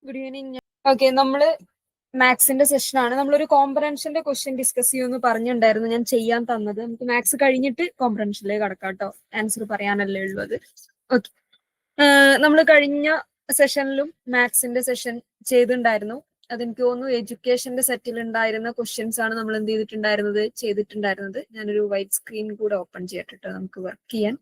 Good evening. Okay, നമ്മള് മാത്സിന്റെ സെഷനാണ്. നമ്മളൊരു കോംപ്രഹെൻഷന്റെ question discuss ചെയ്യുമെന്ന് പറഞ്ഞിട്ടുണ്ടായിരുന്നു. ഞാൻ ചെയ്യാൻ തന്നത്. നമുക്ക് മാത്സ് കഴിഞ്ഞിട്ട് കോംപ്രഹെൻഷനിലേക്ക് കടക്കാം കേട്ടോ. ആൻസർ പറയാനല്ലേ ഉള്ളൂ അത്. ഓക്കെ, നമ്മൾ കഴിഞ്ഞ സെഷനിലും മാത്സിന്റെ സെഷൻ ചെയ്തിട്ടുണ്ടായിരുന്നു. അതെനിക്ക് തോന്നുന്നു എഡ്യൂക്കേഷന്റെ സെറ്റിൽ ഉണ്ടായിരുന്ന ക്വസ്റ്റ്യൻസ് ആണ് നമ്മൾ എന്ത് ചെയ്തിട്ടുണ്ടായിരുന്നത്. ഞാനൊരു വൈറ്റ് സ്ക്രീൻ കൂടെ ഓപ്പൺ ചെയ്യട്ടെ നമുക്ക് വർക്ക് ചെയ്യാൻ.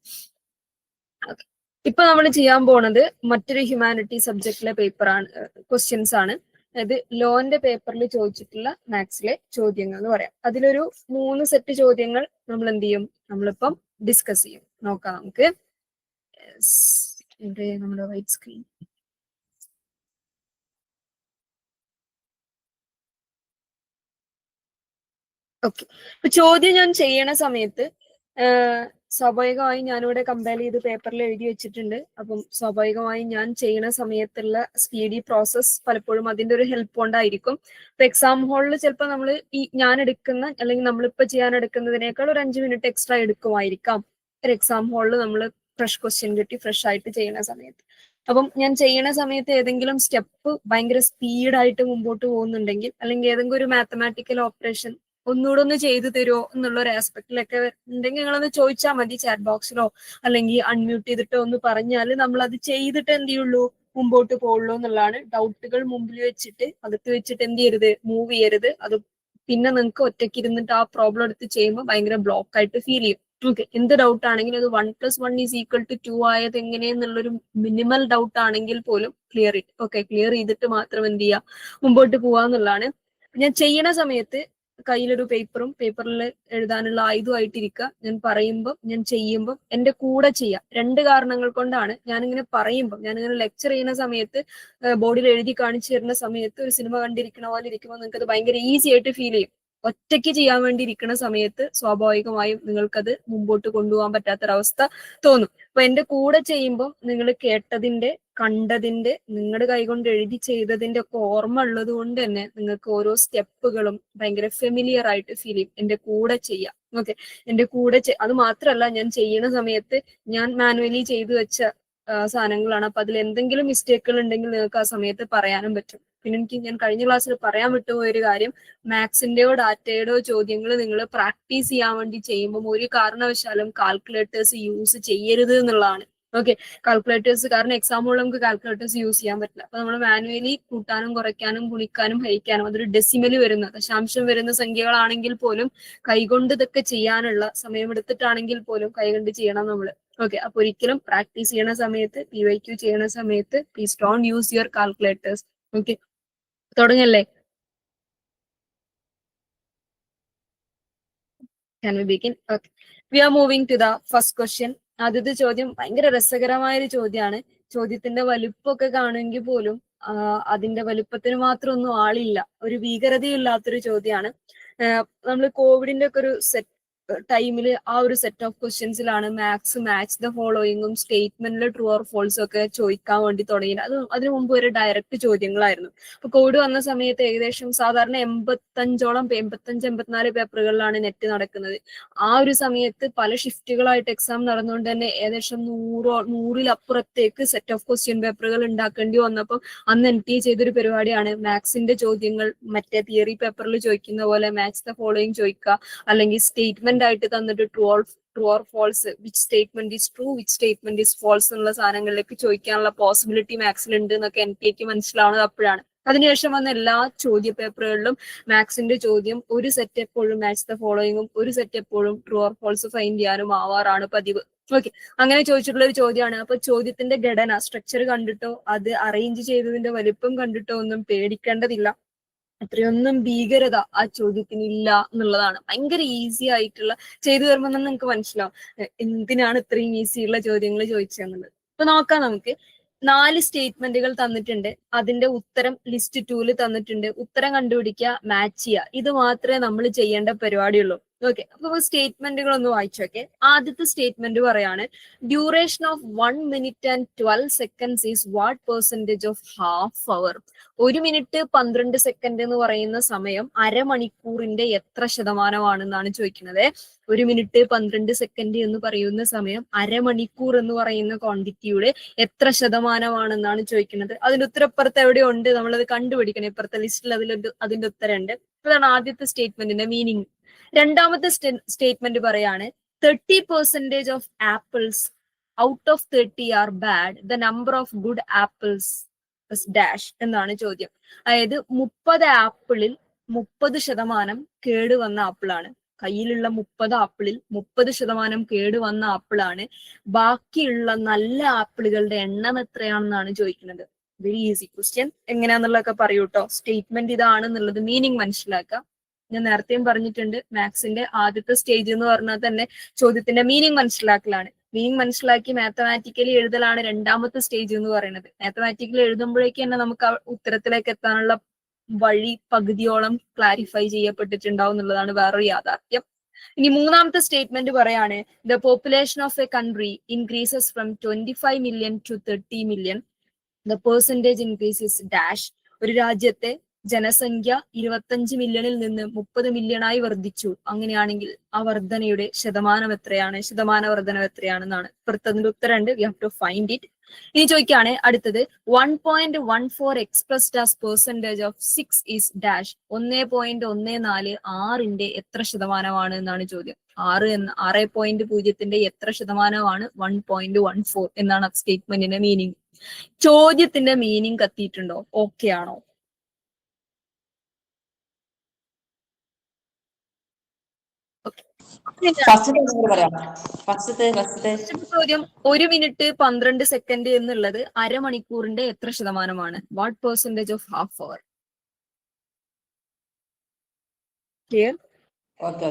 ഓക്കെ, ഇപ്പൊ നമ്മൾ ചെയ്യാൻ പോണത് മറ്റൊരു ഹ്യൂമാനിറ്റി സബ്ജക്റ്റിലെ പേപ്പറാണ്, ക്വസ്റ്റ്യൻസ് ആണ്. അതായത് ലോന്റെ പേപ്പറിൽ ചോദിച്ചിട്ടുള്ള മാത്സിലെ ചോദ്യങ്ങൾ എന്ന് പറയാം. അതിലൊരു 3 സെറ്റ് ചോദ്യങ്ങൾ നമ്മൾ എന്ത് ചെയ്യും, നമ്മളിപ്പം ഡിസ്കസ് ചെയ്യും. നോക്കാം നമുക്ക്. നമ്മുടെ വൈറ്റ് സ്ക്രീൻ. ഓക്കെ, ഇപ്പൊ ചോദ്യം ഞാൻ ചെയ്യണ സമയത്ത് സ്വാഭാവികമായും ഞാനിവിടെ കമ്പയർ ചെയ്ത് പേപ്പറിൽ എഴുതി വെച്ചിട്ടുണ്ട്. അപ്പം സ്വാഭാവികമായും ഞാൻ ചെയ്യണ സമയത്തുള്ള സ്പീഡി പ്രോസസ് പലപ്പോഴും അതിന്റെ ഒരു ഹെൽപ്പ് കൊണ്ടായിരിക്കും. ഇപ്പൊ എക്സാം ഹാളിൽ ചിലപ്പോൾ നമ്മൾ ഞാൻ എടുക്കുന്ന അല്ലെങ്കിൽ നമ്മളിപ്പോ ചെയ്യാൻ എടുക്കുന്നതിനേക്കാൾ ഒരു 5 മിനിറ്റ് എക്സ്ട്രാ എടുക്കുമായിരിക്കാം ഒരു എക്സാം ഹാളിൽ നമ്മൾ ഫ്രഷ് ക്വസ്റ്റ്യൻ കിട്ടി ഫ്രഷ് ആയിട്ട് ചെയ്യുന്ന സമയത്ത്. അപ്പം ഞാൻ ചെയ്യണ സമയത്ത് ഏതെങ്കിലും സ്റ്റെപ്പ് ഭയങ്കര സ്പീഡായിട്ട് മുമ്പോട്ട് പോകുന്നുണ്ടെങ്കിൽ, അല്ലെങ്കിൽ ഏതെങ്കിലും ഒരു മാത്തമാറ്റിക്കൽ ഓപ്പറേഷൻ ഒന്നുകൂടെ ഒന്ന് ചെയ്തു തരുമോ എന്നുള്ള ഒരു ആസ്പെക്റ്റിലൊക്കെ ഉണ്ടെങ്കിൽ നിങ്ങളൊന്ന് ചോദിച്ചാൽ മതി ചാറ്റ് ബോക്സിലോ അല്ലെങ്കിൽ അൺമ്യൂട്ട് ചെയ്തിട്ടോ ഒന്ന് പറഞ്ഞാൽ നമ്മൾ അത് ചെയ്തിട്ട് എന്ത് ചെയ്യുള്ളൂ, മുമ്പോട്ട് പോകുള്ളൂ എന്നുള്ളതാണ്. ഡൗട്ടുകൾ മുമ്പിൽ വെച്ചിട്ട് അകത്ത് വെച്ചിട്ട് എന്ത് ചെയ്യരുത്, മൂവ് ചെയ്യരുത്. അത് പിന്നെ നിങ്ങൾക്ക് ഒറ്റയ്ക്ക് ഇരുന്നിട്ട് ആ പ്രോബ്ലം എടുത്ത് ചെയ്യുമ്പോൾ ഭയങ്കര ബ്ലോക്ക് ആയിട്ട് ഫീൽ ചെയ്യും. ഓക്കെ, എന്ത് ഡൗട്ട് ആണെങ്കിലും അത് 1+1=2 ആയത് എങ്ങനെയെന്നുള്ളൊരു മിനിമൽ ഡൗട്ട് ആണെങ്കിൽ പോലും ക്ലിയർ ചെയ്തിട്ട് മാത്രം എന്ത് ചെയ്യുക, മുമ്പോട്ട് പോവാന്നുള്ളതാണ്. ഞാൻ ചെയ്യണ സമയത്ത് കയ്യിലൊരു പേപ്പറിൽ എഴുതാനുള്ള ആയുധമായിട്ടിരിക്കുക. ഞാൻ പറയുമ്പോൾ ഞാൻ ചെയ്യുമ്പോൾ എന്റെ കൂടെ ചെയ്യാം. 2 കാരണങ്ങൾ കൊണ്ടാണ് ഞാനിങ്ങനെ പറയുമ്പോൾ, ഞാനിങ്ങനെ ലെക്ചർ ചെയ്യുന്ന സമയത്ത് ബോർഡിൽ എഴുതി കാണിച്ചു തരുന്ന സമയത്ത് ഒരു സിനിമ കണ്ടിരിക്കണ പോലെ ഇരിക്കുമ്പോൾ നിങ്ങൾക്ക് അത് ഭയങ്കര ഈസി ആയിട്ട് ഫീൽ ചെയ്യും. ഒറ്റയ്ക്ക് ചെയ്യാൻ വേണ്ടി ഇരിക്കുന്ന സമയത്ത് സ്വാഭാവികമായും നിങ്ങൾക്കത് മുമ്പോട്ട് കൊണ്ടുപോകാൻ പറ്റാത്തൊരവസ്ഥ തോന്നും. അപ്പൊ എന്റെ കൂടെ ചെയ്യുമ്പോൾ നിങ്ങൾ കേട്ടതിന്റെ, കണ്ടതിന്റെ, നിങ്ങളുടെ കൈകൊണ്ട് എഴുതി ചെയ്തതിന്റെ ഒക്കെ ഓർമ്മ ഉള്ളത് കൊണ്ട് തന്നെ നിങ്ങൾക്ക് ഓരോ സ്റ്റെപ്പുകളും ഭയങ്കര ഫെമിലിയർ ആയിട്ട് ഫീൽ ചെയ്യും. എന്റെ കൂടെ ചെയ്യാം. ഓക്കെ, എന്റെ കൂടെ അത് മാത്രമല്ല, ഞാൻ ചെയ്യുന്ന സമയത്ത് ഞാൻ മാനുവലി ചെയ്തു വെച്ച സാധനങ്ങളാണ്. അപ്പൊ അതിൽ എന്തെങ്കിലും മിസ്റ്റേക്കുകൾ ഉണ്ടെങ്കിൽ നിങ്ങൾക്ക് ആ സമയത്ത് പറയാനും പറ്റും. പിന്നെ ഞാൻ കഴിഞ്ഞ ക്ലാസ്സിൽ പറയാൻ വിട്ടുപോയ ഒരു കാര്യം, മാത്സിന്റെയോ ഡാറ്റയുടെയോ ചോദ്യങ്ങൾ നിങ്ങൾ പ്രാക്ടീസ് ചെയ്യാൻ വേണ്ടി ചെയ്യുമ്പോൾ ഒരു കാരണവശാലും കാൽക്കുലേറ്റേഴ്സ് യൂസ് ചെയ്യരുത് എന്നുള്ളതാണ്. ഓക്കെ, കാൽക്കുലേറ്റേഴ്സ്, കാരണം എക്സാമുകളിൽ നമുക്ക് കാൽക്കുലേറ്റേഴ്സ് യൂസ് ചെയ്യാൻ പറ്റില്ല. അപ്പൊ നമ്മൾ മാനുവലി കൂട്ടാനും കുറയ്ക്കാനും ഗുണിക്കാനും ഹരിക്കാനും, അതൊരു ഡെസിമൽ വരുന്ന ദശാംശം വരുന്ന സംഖ്യകളാണെങ്കിൽ പോലും കൈകൊണ്ട് ഇതൊക്കെ ചെയ്യാനുള്ള സമയമെടുത്തിട്ടാണെങ്കിൽ പോലും കൈകൊണ്ട് ചെയ്യണം നമ്മൾ. ഓക്കെ, അപ്പൊ ഒരിക്കലും പ്രാക്ടീസ് ചെയ്യണ സമയത്ത്, PYQ ചെയ്യണ സമയത്ത് please don't use your calculators. Okay, തുടങ്ങല്ലേ? Can we begin? Okay. We are moving to the first question. ആദ്യത്തെ ചോദ്യം ഭയങ്കര രസകരമായ ഒരു ചോദ്യമാണ്. ചോദ്യത്തിന്റെ വലുപ്പമൊക്കെ കാണുമെങ്കിൽ പോലും അതിന്റെ വലുപ്പത്തിന് മാത്രം ഒന്നും ആളില്ല. ഒരു ഭീകരതയില്ലാത്തൊരു ചോദ്യമാണ്. നമ്മൾ കോവിഡിന്റെ ഒക്കെ ഒരു ടൈമിൽ ആ ഒരു സെറ്റ് ഓഫ് ക്വസ്റ്റ്യൻസിലാണ് മാച്ച് ദ ഫോളോയിങ്ങും സ്റ്റേറ്റ്മെന്റിൽ ട്രൂ ഓർ ഫോൾസ് ഒക്കെ ചോദിക്കാൻ വേണ്ടി തുടങ്ങിയത്. അതിനു മുമ്പ് ഒരു ഡയറക്റ്റ് ചോദ്യങ്ങളായിരുന്നു. അപ്പൊ കോവിഡ് വന്ന സമയത്ത് ഏകദേശം സാധാരണ 85-84 പേപ്പറുകളിലാണ് നെറ്റ് നടക്കുന്നത്. ആ ഒരു സമയത്ത് പല ഷിഫ്റ്റുകളായിട്ട് എക്സാം നടന്നുകൊണ്ട് തന്നെ ഏകദേശം 100-100-ലപ്പുറത്തേക്ക് സെറ്റ് ഓഫ് ക്വസ്റ്റ്യൻ പേപ്പറുകൾ ഉണ്ടാക്കേണ്ടി വന്നപ്പോൾ അന്ന് NTA ചെയ്തൊരു പരിപാടിയാണ് മാത്സിന്റെ ചോദ്യങ്ങൾ മറ്റേ തിയറി പേപ്പറിൽ ചോദിക്കുന്ന പോലെ മാച്ച് ദ ഫോളോയിങ് ചോദിക്കുക, അല്ലെങ്കിൽ സ്റ്റേറ്റ്മെന്റ് ആയിട്ട് തന്നിട്ട് true or false, which statement is true, which statement is false എന്നുള്ള സാധനങ്ങളിലേക്ക് ചോദിക്കാനുള്ള പോസിബിലിറ്റി മാത്സിൽ ഉണ്ട് എന്നൊക്കെ NTAക്ക് മനസ്സിലാവുന്നത് അപ്പോഴാണ്. അതിനുശേഷം വന്ന എല്ലാ ചോദ്യ പേപ്പറുകളിലും മാത്സിന്റെ ചോദ്യം ഒരു സെറ്റ് എപ്പോഴും മാച്ച് ദ ഫോളോയിങ്ങും ഒരു സെറ്റ് എപ്പോഴും ട്രൂ ഓർ ഫോൾസ് ഫൈൻഡ് ചെയ്യാനും ആവാറാണ് പതിവ്. ഓക്കെ, അങ്ങനെ ചോദിച്ചിട്ടുള്ള ഒരു ചോദ്യമാണ്. അപ്പൊ ചോദ്യത്തിന്റെ ഘടന, സ്ട്രക്ചർ കണ്ടിട്ടോ അത് അറേഞ്ച് ചെയ്തതിന്റെ വലിപ്പം കണ്ടിട്ടോ ഒന്നും പേടിക്കേണ്ടതില്ല. അത്രയൊന്നും ഭീകരത ആ ചോദ്യത്തിന് ഇല്ല എന്നുള്ളതാണ്. ഭയങ്കര ഈസി ആയിട്ടുള്ള, ചെയ്തു വരുമ്പോൾ തന്നെ നിങ്ങൾക്ക് മനസ്സിലാവും എന്തിനാണ് ഇത്രയും ഈസിയുള്ള ചോദ്യങ്ങൾ ചോദിച്ചതെന്നുള്ളത്. അപ്പൊ നോക്കാം നമുക്ക്. 4 സ്റ്റേറ്റ്മെന്റുകൾ തന്നിട്ടുണ്ട്. അതിന്റെ ഉത്തരം ലിസ്റ്റ് 2 തന്നിട്ടുണ്ട്. ഉത്തരം കണ്ടുപിടിക്കുക, മാച്ച് ചെയ്യുക. ഇത് മാത്രമേ നമ്മൾ ചെയ്യേണ്ട പരിപാടിയുള്ളൂ. ഓക്കെ, അപ്പൊ സ്റ്റേറ്റ്മെന്റുകൾ ഒന്ന് വായിച്ചോക്കെ. ആദ്യത്തെ സ്റ്റേറ്റ്മെന്റ് പറയാണ് duration of 1 minute and 12 seconds is what percentage of half hour. 1 minute 12 second എന്ന് പറയുന്ന സമയം അരമണിക്കൂറിന്റെ എത്ര ശതമാനമാണെന്നാണ് ചോദിക്കുന്നത്. 1 minute 12 സെക്കൻഡ് എന്ന് പറയുന്ന സമയം അരമണിക്കൂർ എന്ന് പറയുന്ന ക്വാണ്ടിറ്റിയുടെ എത്ര ശതമാനമാണെന്നാണ് ചോദിക്കുന്നത്. അതിന്റെ ഉത്തരം ഇപ്പുറത്ത് എവിടെയോ ഉണ്ട്, നമ്മളത് കണ്ടുപിടിക്കണം. ഇപ്പുറത്തെ ലിസ്റ്റിൽ അതിന്റെ ഉത്തരം ഉണ്ട്. അതാണ് ആദ്യത്തെ സ്റ്റേറ്റ്മെന്റിന്റെ മീനിങ്. രണ്ടാമത്തെ സ്റ്റേറ്റ്മെന്റ് പറയാണ് 30% of apples out of 30 are bad, the number of good apples dash എന്നാണ് ചോദ്യം. അതായത് 30 ആപ്പിളിൽ 30% കേടുവന്ന ആപ്പിളാണ്. കയ്യിലുള്ള 30 ആപ്പിളിൽ 30% കേടുവന്ന ആപ്പിളാണ്. ബാക്കിയുള്ള നല്ല ആപ്പിളുകളുടെ എണ്ണം എത്രയാണെന്നാണ് ചോദിക്കുന്നത്. Very easy question. എങ്ങനെയാന്നുള്ളതൊക്കെ പറയൂട്ടോ. സ്റ്റേറ്റ്മെന്റ് ഇതാണെന്നുള്ളത് മീനിങ് മനസ്സിലാക്കാം. ഞാൻ നേരത്തെയും പറഞ്ഞിട്ടുണ്ട്, മാത്സിന്റെ ആദ്യത്തെ സ്റ്റേജ് എന്ന് പറഞ്ഞാൽ തന്നെ ചോദ്യത്തിന്റെ മീനിങ് മനസ്സിലാക്കലാണ്. മീനിങ് മനസ്സിലാക്കി മാത്തമാറ്റിക്കലി എഴുതലാണ് രണ്ടാമത്തെ സ്റ്റേജ് എന്ന് പറയുന്നത്. മാത്തമാറ്റിക്കലി എഴുതുമ്പോഴേക്ക് തന്നെ നമുക്ക് ഉത്തരത്തിലേക്ക് എത്താനുള്ള വഴി പകുതിയോളം ക്ലാരിഫൈ ചെയ്യപ്പെട്ടിട്ടുണ്ടാവും എന്നുള്ളതാണ് വേറൊരു യാഥാർത്ഥ്യം. ഇനി മൂന്നാമത്തെ സ്റ്റേറ്റ്മെന്റ് പറയാണ് the population of A country increases from 25 million to 30 million. The percentage increase is dash. ഒരു രാജ്യത്തെ ജനസംഖ്യ 25 മില്യണിൽ നിന്ന് 30 മില്യണായി വർദ്ധിച്ചു. അങ്ങനെയാണെങ്കിൽ ആ വർധനയുടെ ശതമാനം എത്രയാണ്, ശതമാന വർധന എത്രയാണെന്നാണ് ഇപ്പുറത്തതിന്റെ ഉത്തരമുണ്ട്. We have to find it. ഇനി ചോദിക്കുകയാണ് അടുത്തത് 1.14 expressed as percentage of 6 is dash. 1.14 6ന്റെ എത്ര ശതമാനമാണ് എന്നാണ് ചോദ്യം. 6.0ന്റെ എത്ര ശതമാനമാണ് 1.14 എന്നാണ് സ്റ്റേറ്റ്മെന്റിന്റെ മീനിങ്. ചോദ്യത്തിന്റെ മീനിങ് കത്തിയിട്ടുണ്ടോ? ഓക്കെ ആണോ? ചോദ്യം 1 minute 12 സെക്കൻഡ് എന്നുള്ളത് അരമണിക്കൂറിന്റെ എത്ര ശതമാനമാണ്? What percentage of half hour? Clear? Okay.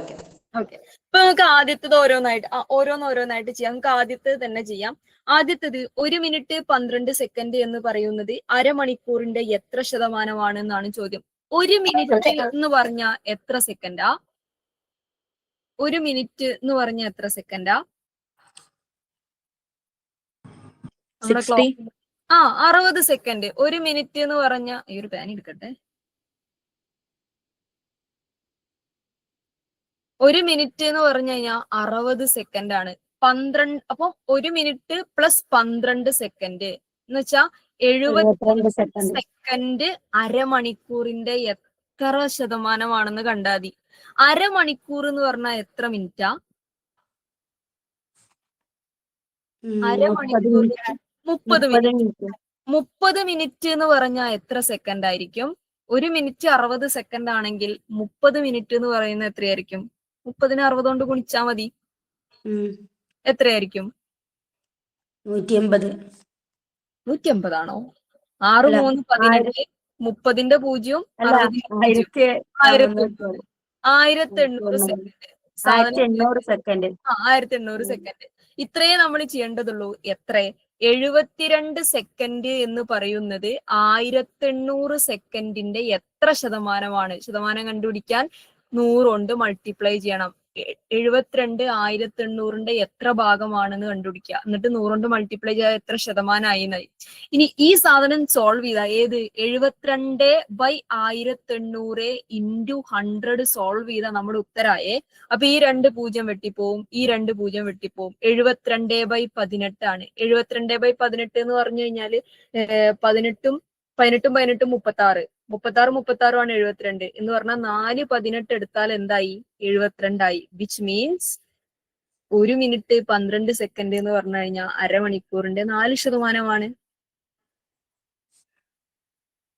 ഇപ്പൊ നമുക്ക് ആദ്യത്തത് ഓരോന്നായിട്ട് ചെയ്യാം. നമുക്ക് ആദ്യത്തെ തന്നെ ചെയ്യാം. ആദ്യത്തത് 1 minute 12 സെക്കൻഡ് എന്ന് പറയുന്നത് അരമണിക്കൂറിന്റെ എത്ര ശതമാനമാണ് എന്നാണ് ചോദ്യം. 1 minute എന്ന് പറഞ്ഞ എത്ര സെക്കൻഡാ? 1 minute എന്ന് പറഞ്ഞ എത്ര സെക്കൻഡാ? 60 സെക്കൻഡ്. 1 minute എന്ന് പറഞ്ഞ ഈ ഒരു പാൻ എടുക്കട്ടെ. 1 minute എന്ന് പറഞ്ഞു കഴിഞ്ഞാൽ 60 സെക്കൻഡ് ആണ്. 12 അപ്പൊ 1 minute പ്ലസ് 12 സെക്കൻഡ് എന്ന് വെച്ചാൽ 70 സെക്കൻഡ് അരമണിക്കൂറിന്റെ എത്ര ശതമാനമാണെന്ന് കണ്ടാൽ മതി. അരമണിക്കൂർ എന്ന് പറഞ്ഞാൽ എത്ര മിനിറ്റാ? അരമണിക്കൂർ 30 മിനിറ്റ്. 30 മിനിറ്റ് എന്ന് പറഞ്ഞാൽ എത്ര സെക്കൻഡ് ആയിരിക്കും? 1 minute 60 സെക്കൻഡ് ആണെങ്കിൽ 30 മിനിറ്റ് എന്ന് പറയുന്നത് എത്രയായിരിക്കും? 30നെ 60 കൊണ്ട് ഗുണിച്ചാൽ മതി. എത്രയായിരിക്കും? 180 ആണോ? 6 3 18. 30ന്റെ 0 1800 സെക്കൻഡ്. 1800 സെക്കൻഡ്. ഇത്രയേ നമ്മൾ ചെയ്യേണ്ടതുള്ളൂ. എത്ര? 72 സെക്കൻഡ് എന്ന് പറയുന്നത് 1800 സെക്കൻഡിന്റെ എത്ര ശതമാനമാണ്? ശതമാനം കണ്ടുപിടിക്കാൻ 100 കൊണ്ട് മൾട്ടിപ്ലൈ ചെയ്യണം. 72 1800ന്റെ എത്ര ഭാഗമാണെന്ന് കണ്ടുപിടിക്കുക. എന്നിട്ട് 100 കൊണ്ട് മൾട്ടിപ്ലൈ ചെയ്താൽ എത്ര ശതമാനമായി എന്നായി. ഇനി ഈ സാധനം സോൾവ് ചെയ്താൽ ഏത് 72/1800 × 100 സോൾവ് ചെയ്താൽ നമ്മുടെ ഉത്തരായേ. അപ്പൊ ഈ 2 0 വെട്ടിപ്പോവും, ഈ 2 0 വെട്ടിപ്പോവും. 72/18 ആണ്. 72/18 എന്ന് പറഞ്ഞു കഴിഞ്ഞാല് 18 36. 36 ആണ് 72 എന്ന് പറഞ്ഞാൽ 4 18 എടുത്താൽ എന്തായി? 72 ആയി. വിച്ച് മീൻസ് 1 minute 12 സെക്കൻഡ് എന്ന് പറഞ്ഞു കഴിഞ്ഞാൽ അരമണിക്കൂറിന്റെ 4%.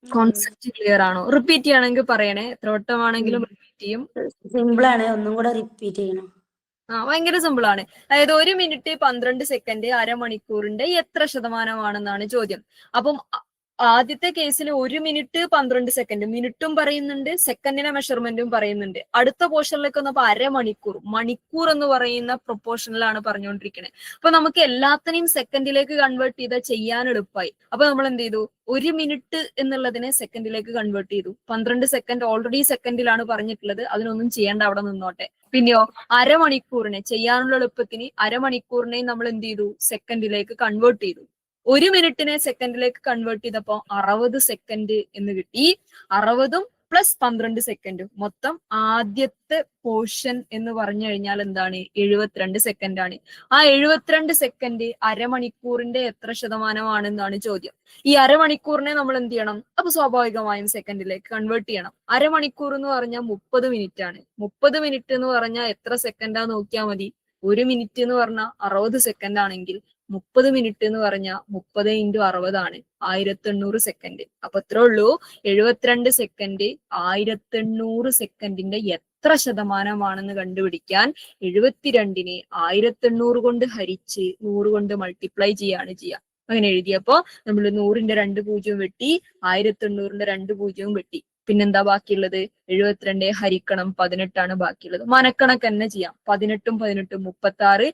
കോൺസെപ്റ്റ് ക്ലിയർ ആണോ? റിപ്പീറ്റ് ചെയ്യണമെങ്കിൽ പറയണേ. എത്ര വട്ടമാണെങ്കിലും റിപ്പീറ്റ് ചെയ്യും. സിമ്പിൾ ആണ്, ഒന്നും കൂടെ റിപ്പീറ്റ് ചെയ്യണം. ഭയങ്കര സിമ്പിൾ ആണ്. അതായത് 1 minute 12 സെക്കൻഡ് അരമണിക്കൂറിന്റെ എത്ര ശതമാനമാണെന്നാണ് ചോദ്യം. അപ്പം ആദ്യത്തെ കേസിൽ 1 മിനിറ്റ് 12 സെക്കൻഡ്, മിനിറ്റും പറയുന്നുണ്ട്, സെക്കൻഡിനെ മെഷർമെന്റും പറയുന്നുണ്ട്. അടുത്ത പോർഷനിലേക്ക് വന്നപ്പോൾ അരമണിക്കൂർ, മണിക്കൂർ എന്ന് പറയുന്ന പ്രൊപ്പോർഷനിലാണ് പറഞ്ഞുകൊണ്ടിരിക്കുന്നത്. അപ്പൊ നമുക്ക് എല്ലാത്തിനെയും സെക്കൻഡിലേക്ക് കൺവേർട്ട് ചെയ്താൽ ചെയ്യാൻ എളുപ്പമായി. അപ്പൊ നമ്മൾ എന്ത് ചെയ്തു, 1 മിനിറ്റ് എന്നുള്ളതിനെ സെക്കൻഡിലേക്ക് കൺവേർട്ട് ചെയ്തു. 12 സെക്കൻഡ് ഓൾറെഡി സെക്കൻഡിലാണ് പറഞ്ഞിട്ടുള്ളത്, അതിനൊന്നും ചെയ്യേണ്ട, അവിടെ നിന്നോട്ടെ. പിന്നെയോ അരമണിക്കൂറിനെ ചെയ്യാനുള്ള എളുപ്പത്തിന് അരമണിക്കൂറിനെ നമ്മൾ എന്ത് ചെയ്തു, സെക്കൻഡിലേക്ക് കൺവേർട്ട് ചെയ്തു. 1 മിനിറ്റിനെ സെക്കൻഡിലേക്ക് കൺവേർട്ട് ചെയ്തപ്പോ 60 സെക്കൻഡ് എന്ന് കിട്ടി. 60ഉം പ്ലസ് 12 സെക്കൻഡും മൊത്തം ആദ്യത്തെ പോർഷൻ എന്ന് പറഞ്ഞു കഴിഞ്ഞാൽ എന്താണ്, 72 സെക്കൻഡ് ആണ്. ആ 72 സെക്കൻഡ് അരമണിക്കൂറിന്റെ എത്ര ശതമാനമാണെന്നാണ് ചോദ്യം. ഈ അരമണിക്കൂറിനെ നമ്മൾ എന്ത് ചെയ്യണം, അപ്പൊ സ്വാഭാവികമായും സെക്കൻഡിലേക്ക് കൺവേർട്ട് ചെയ്യണം. അരമണിക്കൂർ എന്ന് പറഞ്ഞാൽ 30 മിനിറ്റ് ആണ്. 30 മിനിറ്റ് എന്ന് പറഞ്ഞാൽ എത്ര സെക്കൻഡാ നോക്കിയാൽ മതി. 1 മിനിറ്റ് എന്ന് പറഞ്ഞാൽ 60 സെക്കൻഡ് ആണെങ്കിൽ 30 മിനിറ്റ് എന്ന് പറഞ്ഞാൽ 30 × 60 ആണ്, 1800 സെക്കൻഡ്. അപ്പൊ എത്ര ഉള്ളൂ, 72 സെക്കൻഡ് 1800 സെക്കൻഡിന്റെ എത്ര ശതമാനമാണെന്ന് കണ്ടുപിടിക്കാൻ 72നെ 1800 കൊണ്ട് ഹരിച്ച് 100 കൊണ്ട് മൾട്ടിപ്ലൈ ചെയ്യാണ് ചെയ്യുക. അങ്ങനെ എഴുതിയപ്പോ നമ്മൾ 100ന്റെ 2 പൂജ്യവും വെട്ടി, 1800ന്റെ 2 പൂജ്യവും വെട്ടി. പിന്നെന്താ ബാക്കിയുള്ളത്, 72 ഹരിക്കണം 18 ആണ് ബാക്കിയുള്ളത്. മനക്കണക്ക് തന്നെ ചെയ്യാം. 18ഉം 18ഉം 36,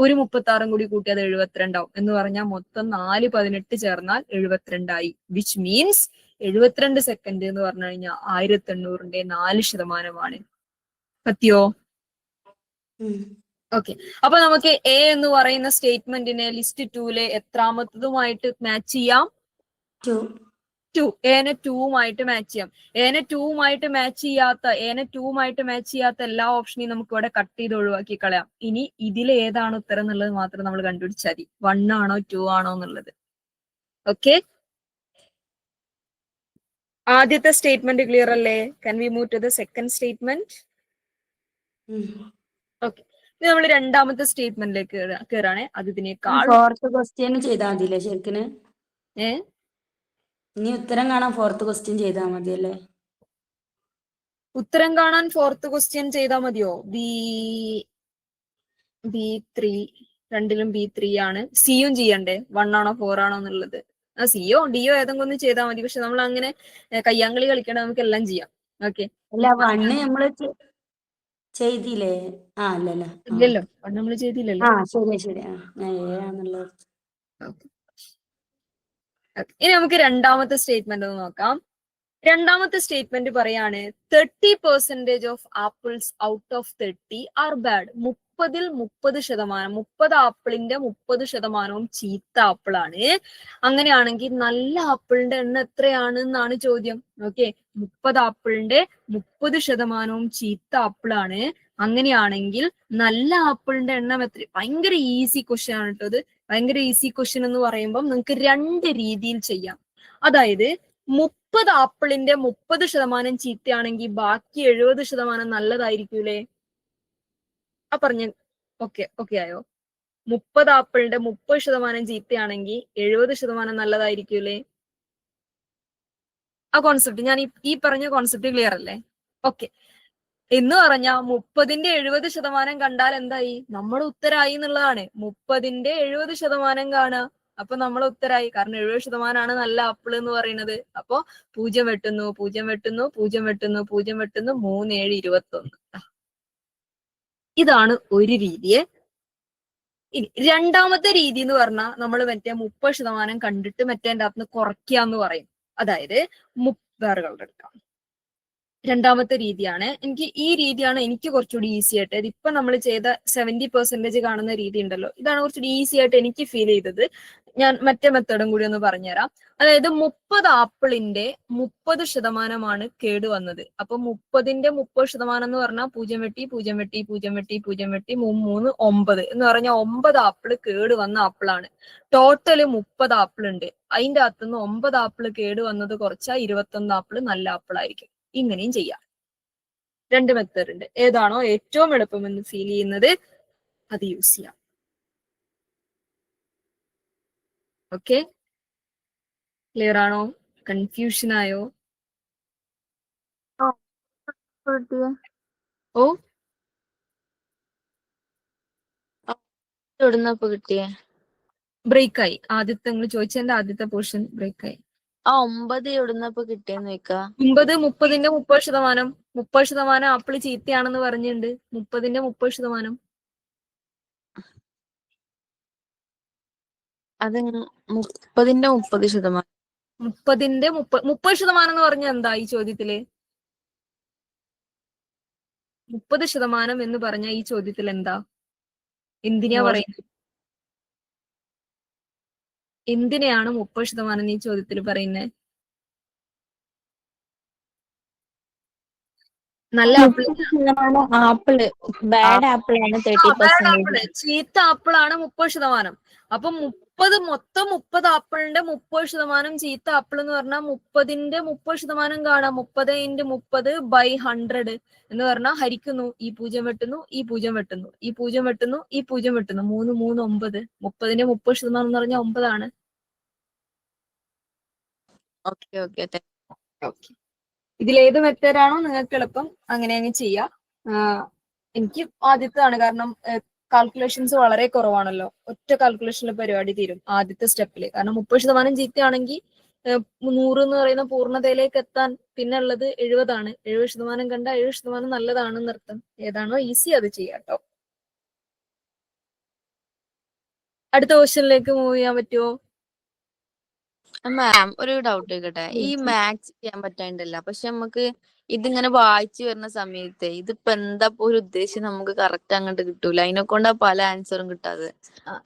ഒരു 36ഉം കൂടി കൂട്ടി അത് 72 ആവും. എന്ന് പറഞ്ഞാൽ മൊത്തം 4 18 ചേർന്നാൽ 72 ആയി. വിച്ച് മീൻസ് 72 സെക്കൻഡ് എന്ന് പറഞ്ഞു കഴിഞ്ഞാൽ 1800ന്റെ 4% പറ്റിയോ? ഓക്കെ. അപ്പൊ നമുക്ക് എ എന്ന് പറയുന്ന സ്റ്റേറ്റ്മെന്റിനെ ലിസ്റ്റ് 2ലെ എത്രാമത്തതുമായിട്ട് മാച്ച് ചെയ്യാം? 2. എനെ 2വുമായിട്ട് മാച്ച് ചെയ്യാം. എനെ 2വുമായിട്ട് മാച്ച് ചെയ്യാത്ത എല്ലാ ഓപ്ഷനെയും നമുക്ക് ഇവിടെ കട്ട് ചെയ്ത് ഒഴിവാക്കി കളയാം. ഇനി ഇതിൽ ഏതാണ് ഉത്തരം എന്നുള്ളത് മാത്രം നമ്മൾ കണ്ടുപിടിച്ചാൽ മതി. 1 ആണോ 2 ആണോ എന്നുള്ളത്. ഓക്കെ, ആദ്യത്തെ സ്റ്റേറ്റ്മെന്റ് ക്ലിയർ അല്ലേ? Can we move to the second statement? Okay, ഇനി നമ്മൾ രണ്ടാമത്തെ സ്റ്റേറ്റ്മെന്റിലേക്ക് കയറാണേ. അത് ഇതിനേക്കാൾ ഫോർത്ത് ക്വസ്റ്റ്യൻ ചെയ്താൽ മതിയല്ലേ ശരിക്കും? ഇനി ഉത്തരം കാണാൻ ഫോർത്ത് ക്വസ്റ്റ്യൻ ചെയ്താൽ മതിയല്ലേ? ഉത്തരം കാണാൻ ഫോർത്ത് ക്വസ്റ്റ്യൻ ചെയ്താൽ മതിയോ? B3, രണ്ടിലും B3 ആണ്. സിയും ചെയ്യണ്ടേ? 1 ആണോ 4 ആണോ എന്നുള്ളത്. സിയോ ഡിയോ ഏതെങ്കിലും ഒന്ന് ചെയ്താൽ മതി. പക്ഷെ നമ്മൾ അങ്ങനെ കയ്യാങ്കളി കളിക്കണ, നമുക്ക് എല്ലാം ചെയ്യാം. ഓക്കെ, അല്ല 1 നമ്മള് ചെയ്തില്ലേ? അല്ലല്ലോ, ഇല്ലല്ലോ, നമ്മൾ ചെയ്തില്ലല്ലോ. ശരി. ഞാൻ ഏതാന്നുള്ളത്. ഇനി നമുക്ക് രണ്ടാമത്തെ സ്റ്റേറ്റ്മെന്റ് ഒന്ന് നോക്കാം. രണ്ടാമത്തെ സ്റ്റേറ്റ്മെന്റ് പറയാണ് 30% of apples out of 30 are bad. 30ൽ 30%, 30 ആപ്പിളിന്റെ 30%വും ചീത്ത ആപ്പിളാണ്. അങ്ങനെയാണെങ്കിൽ നല്ല ആപ്പിളിന്റെ എണ്ണം എത്രയാണ് എന്നാണ് ചോദ്യം. ഓക്കെ, 30 ആപ്പിളിന്റെ 30%വും ചീത്ത ആപ്പിളാണ്. അങ്ങനെയാണെങ്കിൽ നല്ല ആപ്പിളിന്റെ എണ്ണം എത്ര? ഭയങ്കര ഈസി ക്വസ്റ്റ്യൻ ആണ് കേട്ടോ ഇത്. ഭയങ്കര ഈസി ക്വസ്റ്റ്യൻ എന്ന് പറയുമ്പോൾ നിങ്ങൾക്ക് 2 രീതിയിൽ ചെയ്യാം. അതായത് 30 ആപ്പിളിന്റെ 30% ചീത്തയാണെങ്കിൽ ബാക്കി 70% നല്ലതായിരിക്കൂലേ? പറഞ്ഞ ഓക്കെ ആയോ? 30 ആപ്പിളിന്റെ 30% ചീത്തയാണെങ്കിൽ 70% നല്ലതായിരിക്കൂലേ? ആ കോൺസെപ്റ്റ്, ഞാൻ ഈ പറഞ്ഞ കോൺസെപ്റ്റ് ക്ലിയർ അല്ലേ? ഓക്കെ, എന്ന് പറഞ്ഞാൽ 30ന്റെ 70% കണ്ടാൽ എന്തായി? നമ്മുടെ ഉത്തരായി എന്നുള്ളതാണ്. 30ന്റെ 70% കാണുക, അപ്പൊ നമ്മൾ ഉത്തരായി. കാരണം 70% നല്ല ആപ്പിൾ എന്ന് പറയുന്നത്. അപ്പൊ 0 വെട്ടുന്നു, 0 വെട്ടുന്നു, 0 വെട്ടുന്നു, 0 വെട്ടുന്നു, 3 7 21. ഇതാണ് ഒരു രീതിയെ. ഇനി രണ്ടാമത്തെ രീതി എന്ന് പറഞ്ഞാൽ നമ്മൾ മറ്റേ 30% കണ്ടിട്ട് മറ്റേൻ്റെ അകത്ത് കുറയ്ക്കുക എന്ന് പറയും. അതായത് വേറെ കളർ എടുക്കാം. രണ്ടാമത്തെ രീതിയാണ് ഈ രീതിയാണ് എനിക്ക് കുറച്ചുകൂടി ഈസി ആയിട്ട്. ഇതിപ്പോ നമ്മൾ ചെയ്ത 70% കാണുന്ന രീതി ഉണ്ടല്ലോ, ഇതാണ് കുറച്ചുകൂടി ഈസി ആയിട്ട് എനിക്ക് ഫീൽ ചെയ്തത്. ഞാൻ മറ്റേ മെത്തേഡും കൂടി ഒന്ന് പറഞ്ഞുതരാം. അതായത് 30 ആപ്പിളിന്റെ 30% കേട് വന്നത്. അപ്പൊ 30ന്റെ 30% എന്ന് പറഞ്ഞാൽ 0 വെട്ടി 0 വെട്ടി 0 വെട്ടി 0 വെട്ടി 3 9 എന്ന് പറഞ്ഞാൽ 9 ആപ്പിള് കേട് വന്ന ആപ്പിളാണ്. ടോട്ടല് 30 ആപ്പിൾ ഉണ്ട്. അതിന്റെ അകത്തുനിന്ന് 9 ആപ്പിള് കേട് വന്നത് കുറച്ചാൽ 21 ആപ്പിള് നല്ല ആപ്പിളായിരിക്കും. ഇങ്ങനെയും ചെയ്യാം. 2 മെത്തേഡ് ഉണ്ട്. ഏതാണോ ഏറ്റവും എളുപ്പമെന്ന് ഫീൽ ചെയ്യുന്നത് അത് യൂസ് ചെയ്യാം. ഓക്കെ, ക്ലിയർ ആണോ? കൺഫ്യൂഷൻ ആയോ? ഓ, എവിടുന്നപ്പോ കിട്ടിയേ? ബ്രേക്കായി. ആദ്യത്തെ നിങ്ങൾ ചോദിച്ചതിന്റെ ആദ്യത്തെ പോർഷൻ ബ്രേക്കായി. ആ 9 എവിടുന്നപ്പൊ കിട്ടിയെന്ന് വെക്കാ? 9 30ന്റെ 30%. 30% ആപ്പിള് ചീത്തയാണെന്ന് പറഞ്ഞിട്ടുണ്ട്. 30ന്റെ 30%. അത് 30ന്റെ 30%. 30ന്റെ 30% എന്ന് പറഞ്ഞ എന്താ ഈ ചോദ്യത്തില്? 30% എന്ന് പറഞ്ഞ ഈ ചോദ്യത്തിൽ എന്താ? എന്തിനാ പറയുന്നത്? എന്തിനെയാണ് 30% ഈ ചോദ്യത്തിൽ പറയുന്നത്? നല്ല ആപ്പിൾ, ആപ്പിള് ബാഡ് ആപ്പിൾ ആണ് 30%. ചീത്ത ആപ്പിളാണ് 30%. അപ്പൊ 30 ആപ്പിളിന്റെ 30% ചീത്ത ആപ്പിൾ എന്ന് പറഞ്ഞാൽ 30ന്റെ 30% കാണാം. 30 × 30 / 100 എന്ന് പറഞ്ഞാൽ ഹരിക്കുന്നു. ഈ 0 വെട്ടുന്നു, ഈ 0 വെട്ടുന്നു, ഈ 0 വെട്ടുന്നു, ഈ 0 വെട്ടുന്നു. 3 3 9. 30ന്റെ 30% എന്ന് പറഞ്ഞാൽ 9 ആണ്. Okay okay. ഇതിലേത് മെത്തേഡാണോ നിങ്ങൾക്ക് എളുപ്പം അങ്ങനെ അങ്ങ് ചെയ്യാം. എനിക്ക് ആദ്യത്താണ്, കാരണം കാൽക്കുലേഷൻസ് വളരെ കുറവാണല്ലോ. ഒറ്റ കാൽക്കുലേഷനിൽ പരിപാടി തീരും ആദ്യത്തെ സ്റ്റെപ്പില്. കാരണം 30% ചീത്തയാണെങ്കിൽ 100 എന്ന് പറയുന്ന പൂർണ്ണതയിലേക്ക് എത്താൻ പിന്നെ ഉള്ളത് 70 ആണ്. 70% കണ്ട 70% നല്ലതാണെന്ന് അർത്ഥം. ഏതാണോ ഈസി അത് ചെയ്യാം കേട്ടോ. അടുത്ത ക്വസ്റ്റ്യനിലേക്ക് മൂവ് ചെയ്യാൻ പറ്റുമോ? മാം ഒരു ഡൗട്ട് ചോദിക്കട്ടെ. ഈ മാത്സ് ചെയ്യാൻ പറ്റാണ്ടല്ല, പക്ഷെ നമുക്ക് ഇതിങ്ങനെ വായിച്ചു വരുന്ന സമയത്ത് ഇതിപ്പോ എന്താ ഒരു ഉദ്ദേശം നമുക്ക് കറക്റ്റ് അങ്ങോട്ട് കിട്ടൂല. അതിനെ കൊണ്ടാ പല ആൻസറും കിട്ടാതെ.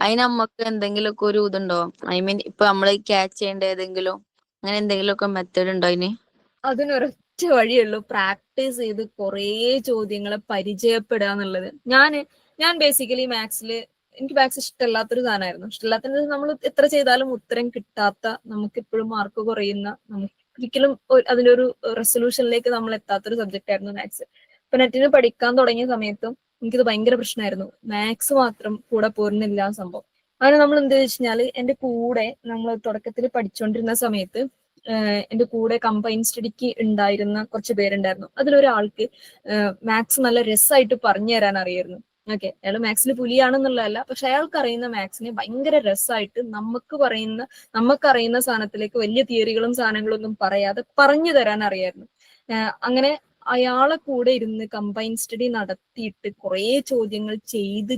അതിന് നമുക്ക് എന്തെങ്കിലുമൊക്കെ ഒരു ഇതുണ്ടോ? ഐ മീൻ ഇപ്പൊ നമ്മള് ക്യാച്ച് ചെയ്യേണ്ട ഏതെങ്കിലും അങ്ങനെ എന്തെങ്കിലുമൊക്കെ മെത്തേഡ് ഉണ്ടോ അതിന്? അതിനൊരൊറ്റ വഴിയുള്ളൂ, പ്രാക്ടീസ് ചെയ്ത് കുറേ ചോദ്യങ്ങളെ പരിചയപ്പെടുക എന്നുള്ളത്. ഞാൻ ബേസിക്കലി എനിക്ക് മാത്സ് ഇഷ്ടമല്ലാത്തൊരു സാധനമായിരുന്നു. ഇഷ്ടമല്ലാത്ത നമ്മൾ എത്ര ചെയ്താലും ഉത്തരം കിട്ടാത്ത, നമുക്ക് എപ്പോഴും മാർക്ക് കുറയുന്ന, നമുക്ക് ഒരിക്കലും അതിന്റെ ഒരു റെസൊല്യൂഷനിലേക്ക് നമ്മൾ എത്താത്തൊരു സബ്ജക്റ്റ് ആയിരുന്നു മാത്സ്. ഇപ്പൊ നെറ്റിന് പഠിക്കാൻ തുടങ്ങിയ സമയത്തും എനിക്കിത് ഭയങ്കര പ്രശ്നമായിരുന്നു. മാത്സ് മാത്രം കൂടെ പോരുന്നില്ല സംഭവം. അങ്ങനെ നമ്മൾ എന്താ വെച്ചാല്, എന്റെ കൂടെ നമ്മൾ തുടക്കത്തിൽ പഠിച്ചുകൊണ്ടിരുന്ന സമയത്ത് എന്റെ കൂടെ കമ്പൈൻ സ്റ്റഡിക്ക് ഉണ്ടായിരുന്ന കുറച്ച് പേരുണ്ടായിരുന്നു. അതിലൊരാൾക്ക് മാത്സ് നല്ല രസമായിട്ട് പറഞ്ഞു തരാൻ അറിയായിരുന്നു. ഓക്കെ, അയാൾ മാത്സിൽ പുലിയാണെന്നുള്ളതല്ല, പക്ഷെ അയാൾക്ക് അറിയുന്ന മാത്സിനെ ഭയങ്കര രസമായിട്ട് നമുക്കറിയുന്ന സാധനത്തിലേക്ക് വലിയ തിയറികളും സാധനങ്ങളും ഒന്നും പറയാതെ പറഞ്ഞു തരാൻ അറിയായിരുന്നു. അങ്ങനെ അയാളെ കൂടെ ഇരുന്ന് കമ്പൈൻ സ്റ്റഡി നടത്തിയിട്ട് കുറേ ചോദ്യങ്ങൾ ചെയ്ത്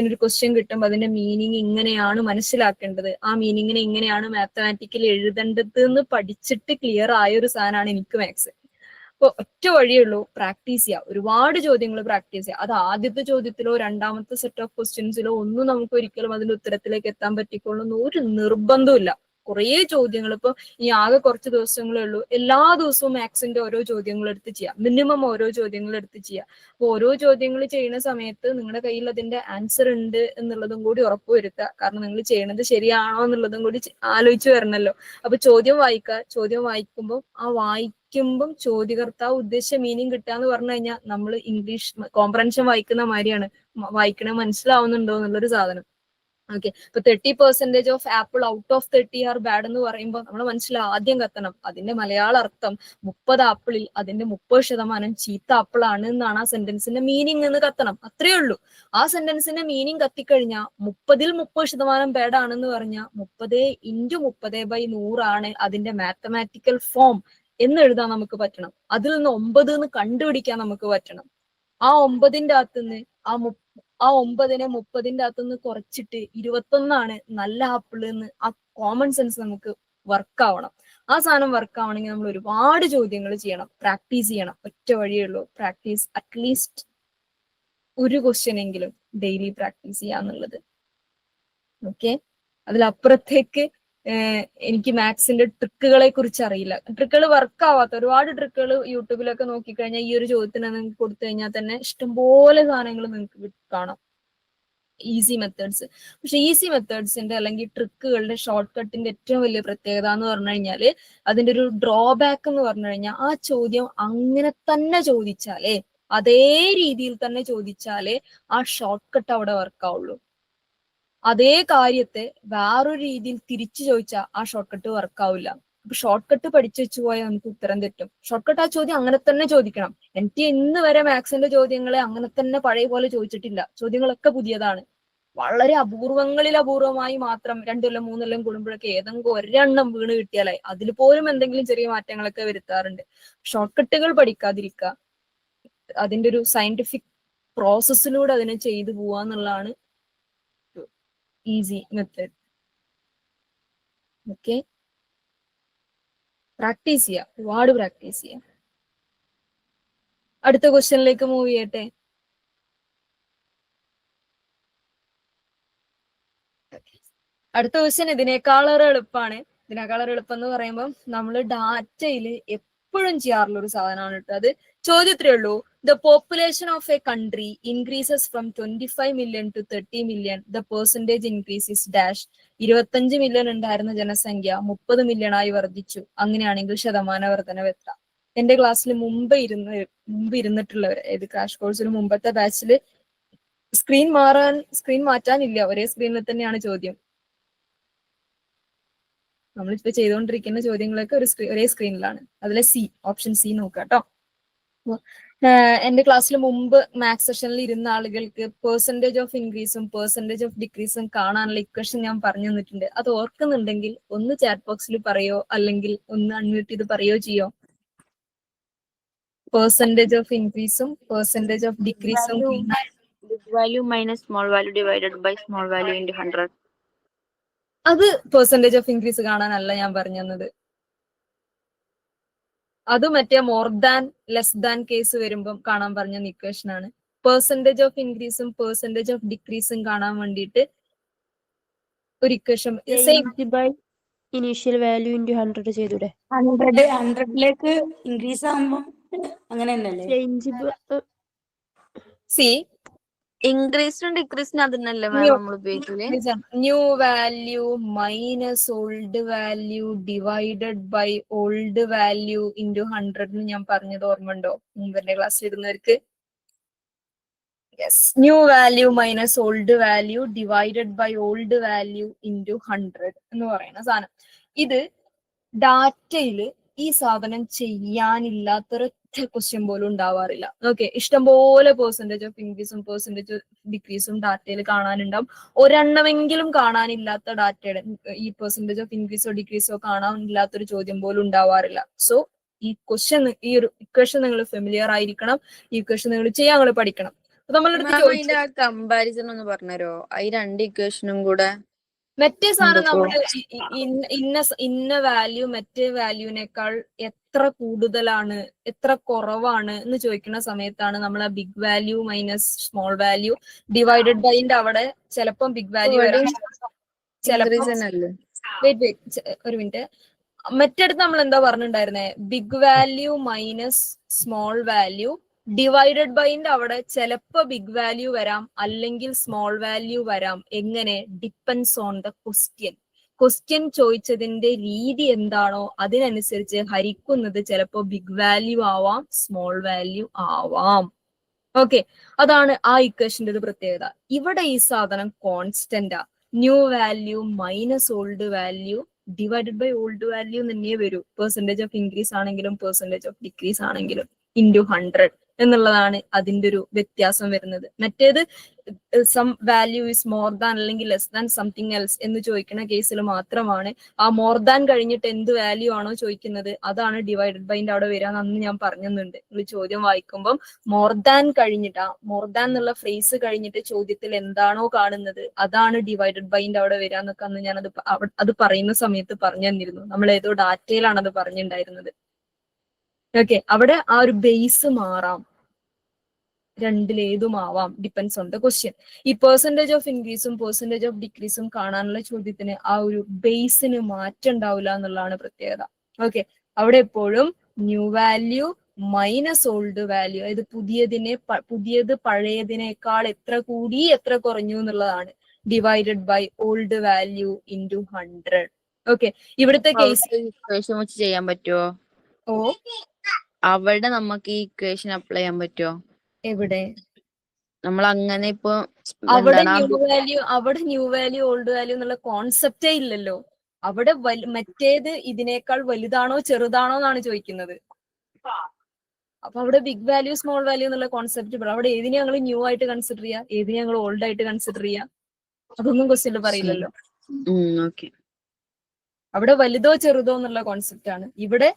ഒരു ക്വസ്റ്റ്യൻ കിട്ടുമ്പോൾ അതിന്റെ മീനിങ് ഇങ്ങനെയാണ് മനസ്സിലാക്കേണ്ടത്, ആ മീനിങ്ങിനെ ഇങ്ങനെയാണ് മാത്തമാറ്റിക്കലി എഴുതേണ്ടത് എന്ന് പഠിച്ചിട്ട് ക്ലിയർ ആയ ഒരു സാധനമാണ് എനിക്ക് മാത്സ്. അപ്പൊ ഒറ്റ വഴിയുള്ളൂ, പ്രാക്ടീസ് ചെയ്യുക. ഒരുപാട് ചോദ്യങ്ങൾ പ്രാക്ടീസ് ചെയ്യുക. അത് ആദ്യത്തെ ചോദ്യത്തിലോ രണ്ടാമത്തെ സെറ്റ് ഓഫ് ക്വസ്റ്റ്യൻസിലോ ഒന്നും നമുക്ക് ഒരിക്കലും അതിന്റെ ഉത്തരത്തിലേക്ക് എത്താൻ പറ്റിക്കൊള്ളുന്ന ഒരു നിർബന്ധമില്ല. കുറേ ചോദ്യങ്ങൾ, ഇപ്പൊ ഈ ആകെ കുറച്ച് ദിവസങ്ങളേ ഉള്ളൂ, എല്ലാ ദിവസവും മാത്സിന്റെ ഓരോ ചോദ്യങ്ങൾ എടുത്ത് ചെയ്യാം. മിനിമം ഓരോ ചോദ്യങ്ങൾ എടുത്ത് ചെയ്യാം. അപ്പൊ ഓരോ ചോദ്യങ്ങൾ ചെയ്യുന്ന സമയത്ത് നിങ്ങളുടെ കയ്യിൽ അതിന്റെ ആൻസർ ഉണ്ട് എന്നുള്ളതും കൂടി ഉറപ്പുവരുത്തുക. കാരണം നിങ്ങൾ ചെയ്യണത് ശരിയാണോ എന്നുള്ളതും കൂടി ആലോചിച്ച് വരണല്ലോ. അപ്പൊ ചോദ്യം വായിക്കുമ്പോൾ ചോദ്യകർത്താവ് ഉദ്ദേശിച്ച മീനിങ് കിട്ടാന്ന് പറഞ്ഞു കഴിഞ്ഞാൽ നമ്മൾ ഇംഗ്ലീഷ് കോംപ്രഹൻഷൻ വായിക്കുന്ന മാതിരിയാണ്. വായിക്കണ മനസ്സിലാവുന്നുണ്ടോ എന്നുള്ളൊരു സാധനം. ഓക്കെ, ഇപ്പൊ 30% of apple out of 30 are bad എന്ന് പറയുമ്പോൾ നമ്മുടെ മനസ്സിൽ ആദ്യം കത്തണം അതിന്റെ മലയാള അർത്ഥം 30 ആപ്പിളിൽ അതിന്റെ 30% ചീത്ത ആപ്പിളാണ് എന്നാണ് ആ സെന്റൻസിന്റെ മീനിങ് എന്ന് കത്തണം. അത്രേ ഉള്ളൂ. ആ സെന്റൻസിന്റെ മീനിങ് കത്തിക്കഴിഞ്ഞാൽ 30ൽ 30% ബാഡ് ആണെന്ന് പറഞ്ഞാൽ 30 × 30/100 ആണ് അതിന്റെ മാത്തമാറ്റിക്കൽ ഫോം എന്ന് എഴുതാൻ നമുക്ക് പറ്റണം. അതിൽ നിന്ന് 9 എന്ന് കണ്ടുപിടിക്കാൻ നമുക്ക് പറ്റണം. ആ 9ന്റെ അകത്തുനിന്ന് ആ 9നെ 30ന്റെ അകത്തുനിന്ന് കുറച്ചിട്ട് 21 നല്ല ആപ്പിൾ എന്ന് ആ കോമൺ സെൻസ് നമുക്ക് വർക്ക് ആവണം. ആ സാധനം വർക്ക് ആവണമെങ്കിൽ നമ്മൾ ഒരുപാട് ചോദ്യങ്ങൾ ചെയ്യണം, പ്രാക്ടീസ് ചെയ്യണം. ഒറ്റ വഴിയേ ഉള്ളൂ, പ്രാക്ടീസ്. അറ്റ്ലീസ്റ്റ് ഒരു ക്വസ്റ്റ്യൻ എങ്കിലും ഡെയിലി പ്രാക്ടീസ് ചെയ്യാന്നുള്ളത്. ഓക്കെ, അതിലപ്പുറത്തേക്ക് എനിക്ക് മാത്സിന്റെ ട്രിക്കുകളെ കുറിച്ച് അറിയില്ല. ട്രിക്കുകൾ വർക്ക് ആവാത്ത ഒരുപാട് ട്രിക്കുകൾ യൂട്യൂബിലൊക്കെ നോക്കിക്കഴിഞ്ഞാൽ ഈ ഒരു ചോദ്യത്തിന് നിങ്ങൾക്ക് കൊടുത്തു കഴിഞ്ഞാൽ തന്നെ ഇഷ്ടംപോലെ സാധനങ്ങൾ നിങ്ങൾക്ക് കാണാം, ഈസി മെത്തേഡ്സ്. പക്ഷെ ഈസി മെത്തേഡ്സിന്റെ അല്ലെങ്കിൽ ട്രിക്കുകളുടെ ഷോർട്ട് കട്ടിന്റെ ഏറ്റവും വലിയ പ്രത്യേകത എന്ന് പറഞ്ഞു കഴിഞ്ഞാല്, അതിന്റെ ഒരു ഡ്രോബാക്ക് എന്ന് പറഞ്ഞു കഴിഞ്ഞാൽ, ആ ചോദ്യം അങ്ങനെ തന്നെ ചോദിച്ചാലേ, അതേ രീതിയിൽ തന്നെ ചോദിച്ചാലേ ആ ഷോർട്ട് കട്ട് അവിടെ വർക്ക് ആവുള്ളൂ. അതേ കാര്യത്തെ വേറൊരു രീതിയിൽ തിരിച്ചു ചോദിച്ചാൽ ആ ഷോർട്ട് കട്ട് വർക്ക് ആവില്ല. അപ്പൊ ഷോർട്ട് കട്ട് പഠിച്ചു വെച്ചു പോയാൽ നമുക്ക് ഉത്തരം തെറ്റും. ഷോർട്ട് കട്ട് ആ ചോദ്യം അങ്ങനെ തന്നെ ചോദിക്കണം. എനിക്ക് ഇന്ന് വരെ മാത്സിന്റെ ചോദ്യങ്ങളെ അങ്ങനെ തന്നെ പഴയ പോലെ ചോദിച്ചിട്ടില്ല. ചോദ്യങ്ങളൊക്കെ പുതിയതാണ്. വളരെ അപൂർവമായി മാത്രം 2 കൊല്ലം 3 കൊല്ലം കൂടുമ്പോഴൊക്കെ ഏതെങ്കിലും ഒരെണ്ണം വീണ് കിട്ടിയാലായി. അതിൽ പോലും എന്തെങ്കിലും ചെറിയ മാറ്റങ്ങളൊക്കെ വരുത്താറുണ്ട്. ഷോർട്ട് കട്ടുകൾ പഠിക്കാതിരിക്കുക, അതിന്റെ ഒരു സയന്റിഫിക് പ്രോസസ്സിലൂടെ അതിനെ ചെയ്തു പോവാന്നുള്ളതാണ് ഈസി മെത്തേഡ്. ഓക്കെ, പ്രാക്ടീസ് ചെയ്യാം, ഒരുപാട് പ്രാക്ടീസ് ചെയ്യാം. അടുത്ത ക്വസ്റ്റ്യനിലേക്ക് മൂവ് ചെയ്യട്ടെ. അടുത്ത ക്വസ്റ്റ്യൻ ഇതിനേക്കാളേറെ എളുപ്പമാണ്. ഇതിനേക്കാളേറെ എളുപ്പം എന്ന് പറയുമ്പോൾ നമ്മൾ ഡാറ്റയിൽ എപ്പോഴും ചെയ്യാറുള്ള ഒരു സാധനമാണ് കേട്ടോ. അത് ചോദ്യത്രേ ഉള്ളൂ. The population of A country increases from 25 million to 30 million. The percentage increase is dash. 25 million ഉണ്ടായിരുന്ന ജനസംഖ്യ 30 മില്യൺ ആയി വർദ്ധിച്ചു. അങ്ങനെയാണെങ്കിൽ ശതമാന വർധനവ് എത്ര? എന്റെ ക്ലാസ്സിൽ മുമ്പ് ഇരുന്നിട്ടുള്ളവർ, ഏത് ക്രാഷ് കോഴ്സിന് മുമ്പത്തെ ബാച്ചിൽ സ്ക്രീൻ മാറ്റാനില്ല, ഒരേ സ്ക്രീനിൽ തന്നെയാണ് ചോദ്യം. നമ്മളിപ്പോ ചെയ്തുകൊണ്ടിരിക്കുന്ന ചോദ്യങ്ങളൊക്കെ ഒരേ സ്ക്രീനിലാണ്. അതിലെ ഓപ്ഷൻ സി നോക്കുക കേട്ടോ. എന്റെ ക്ലാസ്സിൽ മുമ്പ് മാത്സ് സെഷനിൽ ഇരുന്ന ആളുകൾക്ക് പെർസെന്റേജ് ഓഫ് ഇൻക്രീസും പെർസെന്റേജ് ഓഫ് ഡിക്രീസും കാണാനുള്ള ഇക്വേഷൻ ഞാൻ പറഞ്ഞു തന്നിട്ടുണ്ട്. അത് ഓർക്കുന്നുണ്ടെങ്കിൽ ഒന്ന് ചാറ്റ് ബോക്സിൽ പറയോ, അല്ലെങ്കിൽ ഒന്ന് അൺമ്യൂട്ട് ചെയ്ത് പറയോ ചെയ്യോ. പെർസെന്റേജ് ഓഫ് ഇൻക്രീസും പെർസെന്റേജ് ഓഫ് ഡിക്രീസും Big value minus small value divided by small value into 100. അത് പെർസെന്റേജ് ഓഫ് ഇൻക്രീസ് കാണാനല്ല ഞാൻ പറഞ്ഞു തന്നത്. അത് മറ്റേ more than less than case വരുമ്പം കാണാൻ പറഞ്ഞ ഇക്വേഷൻ ആണ്. പെർസെന്റേജ് ഓഫ് ഇൻക്രീസും പെർസെന്റേജ് ഓഫ് ഡിക്രീസും കാണാൻ വേണ്ടിയിട്ട് ഒരു ഇക്വേഷൻ ഇനീഷ്യൽ വാല്യൂ ഇൻറ്റു 100 ചെയ്തൂടെ? 100ലേക്ക് ഇൻക്രീസ് ആകുമ്പോ അങ്ങനെ തന്നെയല്ലേ? സി ഇൻക്രീസിനും ഡിക്രീസിനും അതിനല്ലേ മാം നമ്മൾ ഉപയോഗിക്കല്? New value minus old value divided by old value into 100 ഞാൻ പറഞ്ഞത് ഓർമ്മയുണ്ടോ മുമ്പത്തെ ക്ലാസ്സിൽ ഇരുന്നവർക്ക്? Yes, new value minus old value divided by old value into 100 എന്ന് പറയുന്ന സാധനം. ഇത് ഡാറ്റയില് ഈ സാധനം ചെയ്യാനില്ലാത്തൊരൊറ്റ ക്വസ്റ്റ്യൻ പോലും ഉണ്ടാവാറില്ല. ഓക്കെ, ഇഷ്ടംപോലെ പെർസെന്റേജ് ഓഫ് ഇൻക്രീസും പെർസെന്റേജ് ഓഫ് ഡിക്രീസും ഡാറ്റയിൽ കാണാനുണ്ടാവും. ഒരെണ്ണമെങ്കിലും കാണാനില്ലാത്ത ഡാറ്റയുടെ ഈ പെർസെന്റേജ് ഓഫ് ഇൻക്രീസോ ഡിക്രീസോ കാണാനില്ലാത്തൊരു ചോദ്യം പോലും ഉണ്ടാവാറില്ല. സോ ഈ ഒരു ഇക്വേഷൻ നിങ്ങൾ ഫെമിലിയർ ആയിരിക്കണം. ഈ ഇക്വേഷൻ നിങ്ങൾ ചെയ്യാൻ നിങ്ങൾ പഠിക്കണം. അതിന്റെ കമ്പാരിസൺ ഒന്ന് പറഞ്ഞുതരോ? ഈ രണ്ട് ഇക്വേഷനും കൂടെ മറ്റേ സാധനം നമ്മൾ ഇന്ന വാല്യൂ മറ്റേ വാല്യൂവിനേക്കാൾ എത്ര കൂടുതലാണ് എത്ര കുറവാണ് എന്ന് ചോദിക്കുന്ന സമയത്താണ് നമ്മൾ ആ big value minus small value divided ബൈന്റെ അവിടെ ചിലപ്പം ബിഗ് വാല്യൂ വരാം, ചിലപ്പോൾ ഒരു മിനിറ്റ്. മറ്റടുത്ത് നമ്മൾ എന്താ പറഞ്ഞിട്ടുണ്ടായിരുന്നേ? Big value minus small value divided ബൈന്റെ അവിടെ ചിലപ്പോ ബിഗ് വാല്യൂ വരാം, അല്ലെങ്കിൽ സ്മോൾ വാല്യൂ വരാം. എങ്ങനെ? ഡിപ്പെൻസ് ഓൺ ദ ക്വസ്റ്റ്യൻ ചോദിച്ചതിന്റെ രീതി എന്താണോ അതിനനുസരിച്ച് ഹരിക്കുന്നത് ചിലപ്പോ ബിഗ് വാല്യൂ ആവാം, സ്മോൾ വാല്യൂ ആവാം. ഓക്കെ, അതാണ് ആ ഇക്വേഷന്റെ ഒരു പ്രത്യേകത. ഇവിടെ ഈ സാധനം കോൺസ്റ്റന്റാ. New value minus old value divided by old value തന്നെ വരൂ. പെർസെന്റേജ് ഓഫ് ഇൻക്രീസ് ആണെങ്കിലും പെർസെന്റേജ് ഓഫ് ഡിക്രീസ് ആണെങ്കിലും ഇൻറ്റു 100 എന്നുള്ളതാണ് അതിന്റെ ഒരു വ്യത്യാസം വരുന്നത്. മറ്റേത് some value is more than അല്ലെങ്കിൽ ലെസ് ദാൻ സംതിങ് എൽസ് എന്ന് ചോദിക്കുന്ന കേസിൽ മാത്രമാണ് ആ മോർ ദാൻ കഴിഞ്ഞിട്ട് എന്ത് വാല്യൂ ആണോ ചോദിക്കുന്നത് അതാണ് ഡിവൈഡഡ് ബൈന്റെ അവിടെ വരിക. അന്ന് ഞാൻ പറഞ്ഞിട്ടുണ്ട്, ഒരു ചോദ്യം വായിക്കുമ്പം മോർ ദാൻ കഴിഞ്ഞിട്ട് മോർ ദാൻ എന്നുള്ള ഫ്രേസ് കഴിഞ്ഞിട്ട് ചോദ്യത്തിൽ എന്താണോ കാണുന്നത് അതാണ് ഡിവൈഡഡ് ബൈന്റെ അവിടെ വരിക എന്നൊക്കെ അന്ന് ഞാൻ അത് പറയുന്ന സമയത്ത് പറഞ്ഞു തന്നിരുന്നു. നമ്മൾ ഏതോ ഡാറ്റയിലാണ് അത് പറഞ്ഞിട്ടുണ്ടായിരുന്നത്. ഓക്കെ, അവിടെ ആ ഒരു ബേസ് മാറാം, രണ്ടിലേതുമാവാം, ഡിപ്പെൻസ് ഓൺ ദ ക്വസ്റ്റ്യൻ. ഈ പെർസെന്റേജ് ഓഫ് ഇൻക്രീസും പെർസെന്റേജ് ഓഫ് ഡിക്രീസും കാണാനുള്ള ചോദ്യത്തിന് ആ ഒരു ബേസിന് മാറ്റം ഉണ്ടാവില്ല എന്നുള്ളതാണ് പ്രത്യേകത. ഓക്കെ, അവിടെ എപ്പോഴും new value minus old value, അതായത് പുതിയത് പഴയതിനേക്കാൾ എത്ര കൂടി എത്ര കുറഞ്ഞു എന്നുള്ളതാണ് divided by old value into 100. Okay, ഇവിടുത്തെ കേസ് ഇക്വേഷൻ വെച്ച് ചെയ്യാൻ പറ്റുമോ? അവിടെ നമുക്ക് ഈ ഇക്വേഷൻ അപ്ലൈ ചെയ്യാൻ പറ്റുമോ? എവിടെ? നമ്മൾ അങ്ങനെ ഇപ്പൊ അവിടെ ന്യൂ വാല്യൂ ഓൾഡ് വാല്യൂ എന്നുള്ള കോൺസെപ്റ്റേ ഇല്ലല്ലോ. അവിടെ മറ്റേത് ഇതിനേക്കാൾ വലുതാണോ ചെറുതാണോ എന്നാണ് ചോദിക്കുന്നത്. അപ്പൊ അവിടെ ബിഗ് വാല്യൂ സ്മോൾ വാല്യൂ എന്നുള്ള കോൺസെപ്റ്റ് അവിടെ ഏതിനെ ഞങ്ങൾ ന്യൂ ആയിട്ട് കൺസിഡർ ചെയ്യുക, ഏതിനെ ഞങ്ങൾ ഓൾഡ് ആയിട്ട് കൺസിഡർ ചെയ്യുക? അതൊന്നും ക്വസ്റ്റ്യനിൽ പറയില്ലല്ലോ. ഓക്കെ. അവിടെ വലുതോ ചെറുതോ എന്നുള്ള കോൺസെപ്റ്റ് ആണ്. ഇവിടെ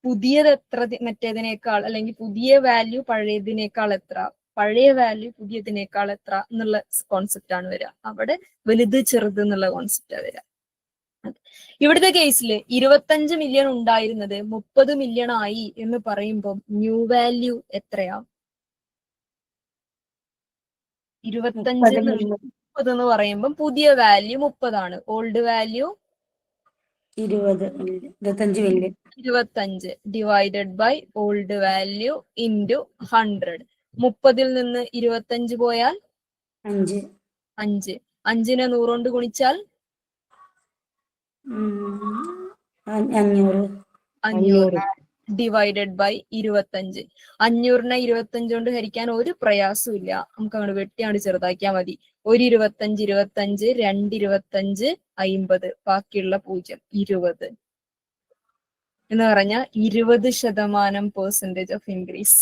പുതിയത് എത്ര മറ്റേതിനേക്കാൾ, അല്ലെങ്കിൽ പുതിയ വാല്യൂ പഴയതിനേക്കാൾ എത്ര, പഴയ വാല്യൂ പുതിയതിനേക്കാൾ എത്ര എന്നുള്ള കോൺസെപ്റ്റ് ആണ് വരിക. അവിടെ വലുത് ചെറുത് എന്നുള്ള കോൺസെപ്റ്റാണ് വരിക. ഇവിടുത്തെ കേസിൽ 25 മില്യൺ ഉണ്ടായിരുന്നത് 30 മില്യൺ ആയി എന്ന് പറയുമ്പോൾ ന്യൂ വാല്യൂ എത്രയാ? 25 30 എന്ന് പറയുമ്പോൾ പുതിയ വാല്യൂ 30 ആണ്. Old value 25 million. 25 divided by old value into 100. 30-ൽ നിന്ന് 25 പോയാൽ 5. 5. 5-നെ 100 കൊണ്ട് ഗുണിച്ചാൽ 500 ഡിവൈഡഡ് ബൈ 25. 500-നെ 25 കൊണ്ട് ഹരിക്കാൻ ഒരു പ്രയാസവും ഇല്ല. നമുക്ക് അങ്ങോട്ട് വെട്ടിയാണ് ചെറുതാക്കിയാൽ മതി. 1 25 25, 2 25 50, ബാക്കിയുള്ള 0 20 എന്ന് പറഞ്ഞാൽ 20% ഓഫ് ഇൻക്രീസ്.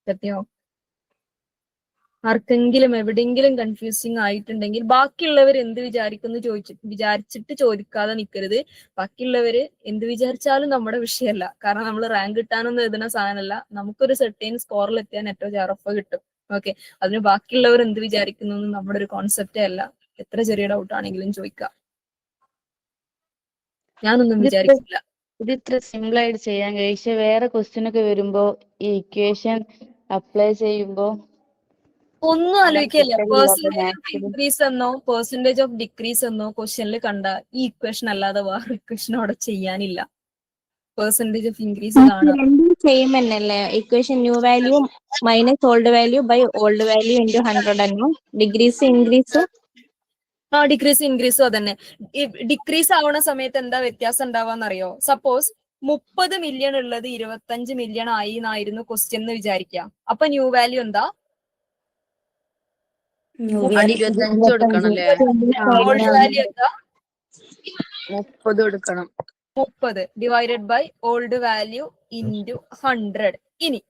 സത്യോ? ആർക്കെങ്കിലും എവിടെയെങ്കിലും കൺഫ്യൂസിങ് ആയിട്ടുണ്ടെങ്കിൽ ബാക്കിയുള്ളവർ എന്ത് വിചാരിക്കുന്നു വിചാരിച്ചിട്ട് ചോദിക്കാതെ നിൽക്കരുത്. ബാക്കിയുള്ളവര് എന്ത് വിചാരിച്ചാലും നമ്മുടെ വിഷയമല്ല. കാരണം നമ്മൾ റാങ്ക് കിട്ടാനൊന്നും എഴുതുന്ന സാധനമല്ല. നമുക്കൊരു സെർട്ടൈൻ സ്കോറിൽ എത്തിയാൽ നെറ്റോ ജാറഫ് കിട്ടും. ഓക്കെ, അതിന് ബാക്കിയുള്ളവർ എന്ത് വിചാരിക്കുന്നു നമ്മുടെ ഒരു കോൺസെപ്റ്റേ അല്ല. എത്ര ചെറിയ ഡൗട്ട് ആണെങ്കിലും ചോദിക്കാം. ഞാനൊന്നും വിചാരിക്കില്ല. ഇത് ഇത്ര സിമ്പിൾ ആയിട്ട് ചെയ്യാൻ കഴിയും. പക്ഷെ വേറെ ക്വസ്റ്റ്യൻ ഒക്കെ വരുമ്പോ ഈ ഇക്വേഷൻ അപ്ലൈ ചെയ്യുമ്പോ ഒന്നും ആലോചിക്കില്ല. പെർസെന്റേജ് ഓഫ് ഇൻക്രീസ് എന്നോ പെർസെന്റേജ് ഓഫ് ഡിക്രീസ് എന്നോ ക്വസ്റ്റ്യനിൽ കണ്ട ഈ ഇക്വേഷൻ അല്ലാതെ വേറെ ഇക്വേഷൻ അവിടെ ചെയ്യാനില്ല. പെർസെന്റേജ് ഓഫ് ഇൻക്രീസ് കാണാം. രണ്ടും സെയിം തന്നെയല്ലേ? Equation new value minus old value by old value into 100 എന്നോ? ഡിഗ്രീസ് ഇൻക്രീസ് ഡിക്രീസ് ഇൻക്രീസും അതന്നെ. ഡിക്രീസ് ആവുന്ന സമയത്ത് എന്താ വ്യത്യാസം ഉണ്ടാവാന്നറിയോ? സപ്പോസ് 30 മില്യൺ ഉള്ളത് 25 മില്യൺ ആയി എന്നായിരുന്നു ക്വസ്റ്റ്യൻ എന്ന് വിചാരിക്കുക. അപ്പൊ ന്യൂ വാല്യൂ എന്താ? 25 കൊടുക്കണം അല്ലേ? ഓൾഡ് വാല്യൂ എന്താ? 30 കൊടുക്കണം. 30 divided by old value into 100. ഇനി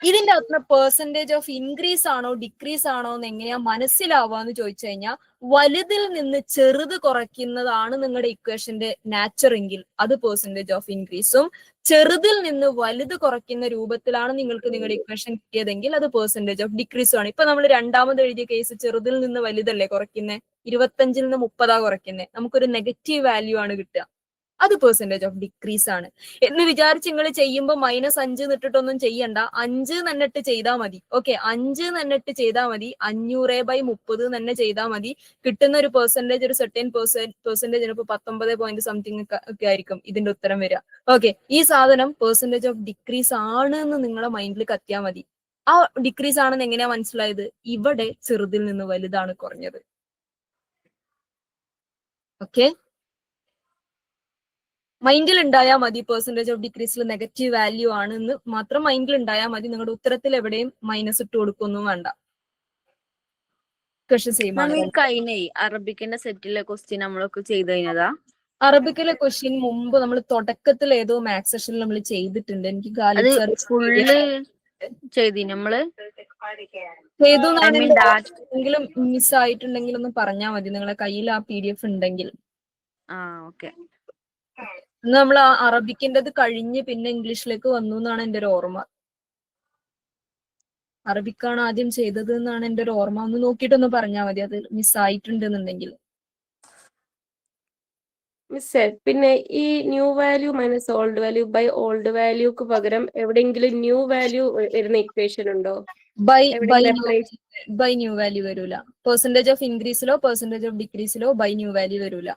ഇതിന്റെ അകത്ത് പെർസെന്റേജ് ഓഫ് ഇൻക്രീസ് ആണോ ഡിക്രീസ് ആണോ എന്ന് എങ്ങനെയാ മനസ്സിലാവാന്ന് ചോദിച്ചു കഴിഞ്ഞാൽ, വലുതിൽ നിന്ന് ചെറുത് കുറയ്ക്കുന്നതാണ് നിങ്ങളുടെ ഇക്വേഷന്റെ നാച്ചർ എങ്കിൽ അത് പെർസെന്റേജ് ഓഫ് ഇൻക്രീസും, ചെറുതിൽ നിന്ന് വലുത് കുറയ്ക്കുന്ന രൂപത്തിലാണ് നിങ്ങൾക്ക് നിങ്ങളുടെ ഇക്വേഷൻ കിട്ടിയതെങ്കിൽ അത് പെർസെന്റേജ് ഓഫ് ഡിക്രീസും ആണ്. ഇപ്പൊ നമ്മൾ രണ്ടാമത് എഴുതിയ കേസ് ചെറുതിൽ നിന്ന് വലുതല്ലേ കുറയ്ക്കുന്നത്? 25-ൽ നിന്ന് 30 കുറയ്ക്കുന്നത്. നമുക്കൊരു നെഗറ്റീവ് വാല്യൂ ആണ് കിട്ടുക. അത് പെർസെന്റേജ് ഓഫ് ഡിക്രീസ് ആണ് എന്ന് വിചാരിച്ച് നിങ്ങൾ ചെയ്യുമ്പോൾ -5 നിട്ടിട്ടൊന്നും ചെയ്യണ്ട. 5 എന്നിട്ട് ചെയ്താൽ മതി. ഓക്കെ, 5 എന്നിട്ട് ചെയ്താൽ മതി. 500/30 തന്നെ ചെയ്താൽ മതി. കിട്ടുന്ന ഒരു പെർസെന്റേജ്, ഒരു സെർട്ടൈൻ പെർസെന്റേജ് ഇപ്പൊ 19 സംതിങ് ഒക്കെ ആയിരിക്കും ഇതിന്റെ ഉത്തരം വരിക. ഓക്കെ, ഈ സാധനം പെർസെന്റേജ് ഓഫ് ഡിക്രീസ് ആണ് എന്ന് നിങ്ങളെ മൈൻഡിൽ കത്തിയാൽ മതി. ആ ഡിക്രീസ് ആണെന്ന് എങ്ങനെയാ മനസ്സിലായത്? ഇവിടെ ചെറുതിൽ നിന്ന് വലുതാണ് കുറഞ്ഞത്. ഓക്കെ, മൈൻഡിൽ ഉണ്ടായാൽ മതി. പെർസെന്റേജ് ഓഫ് ഡിക്രീസിൽ നെഗറ്റീവ് വാല്യൂ ആണ് എന്ന് മാത്രം മൈൻഡിൽ ഉണ്ടായാൽ മതി. നിങ്ങളുടെ ഉത്തരത്തിൽ എവിടെയും മൈനസ് ഇട്ട് കൊടുക്കൊന്നും വേണ്ട. ക്വസ്റ്റ്യൻ സെയിം ആണ്. അറബിക്കിന്റെ സെറ്റിലെ ക്വസ്റ്റ്യൻ നമ്മളൊക്കെ ചെയ്ത് കഴിഞ്ഞതാ? അറബിക്കിലെ ക്വസ്റ്റ്യൻ മുമ്പ് നമ്മൾ തുടക്കത്തിൽ ഏതോ മാത്സ് സെഷനിൽ നമ്മൾ ചെയ്തിട്ടുണ്ട്. എനിക്ക് ഫുള്ള് ചെയ്തി നമ്മള് ചെയ്തു എന്തെങ്കിലും മിസ് ആയിട്ടുണ്ടെങ്കിൽ ഒന്ന് പറഞ്ഞാൽ മതി. നിങ്ങളെ കയ്യിൽ ആ PDF ഉണ്ടെങ്കിൽ. ഓക്കെ. നമ്മൾ ആ അറബിക്കിൻ്റെത് കഴിഞ്ഞ് പിന്നെ ഇംഗ്ലീഷിലേക്ക് വന്നു എന്നാണ് എൻ്റെ ഒരു ഓർമ്മ. അറബിക്കാണ് ആദ്യം ചെയ്തത് എന്നാണ് എൻ്റെ ഒരു ഓർമ്മ. ഒന്ന് നോക്കിയിട്ടൊന്ന് പറഞ്ഞാൽ മതി അത് മിസ് ആയിട്ടുണ്ടെന്നുണ്ടെങ്കിൽ. മിസ്സേ, പിന്നെ ഈ new value minus old value by old വാല്യൂക്ക് പകരം എവിടെയെങ്കിലും ന്യൂ വാല്യൂ വരുന്ന ഇക്വേഷൻ ഉണ്ടോ? ബൈ ന്യൂ വാല്യൂ വരൂല. പെർസെന്റേജ് ഓഫ് ഇൻക്രീസിലോ പെർസെന്റേജ് ഓഫ് ഡിക്രീസിലോ ബൈ ന്യൂ വാല്യൂ വരൂല.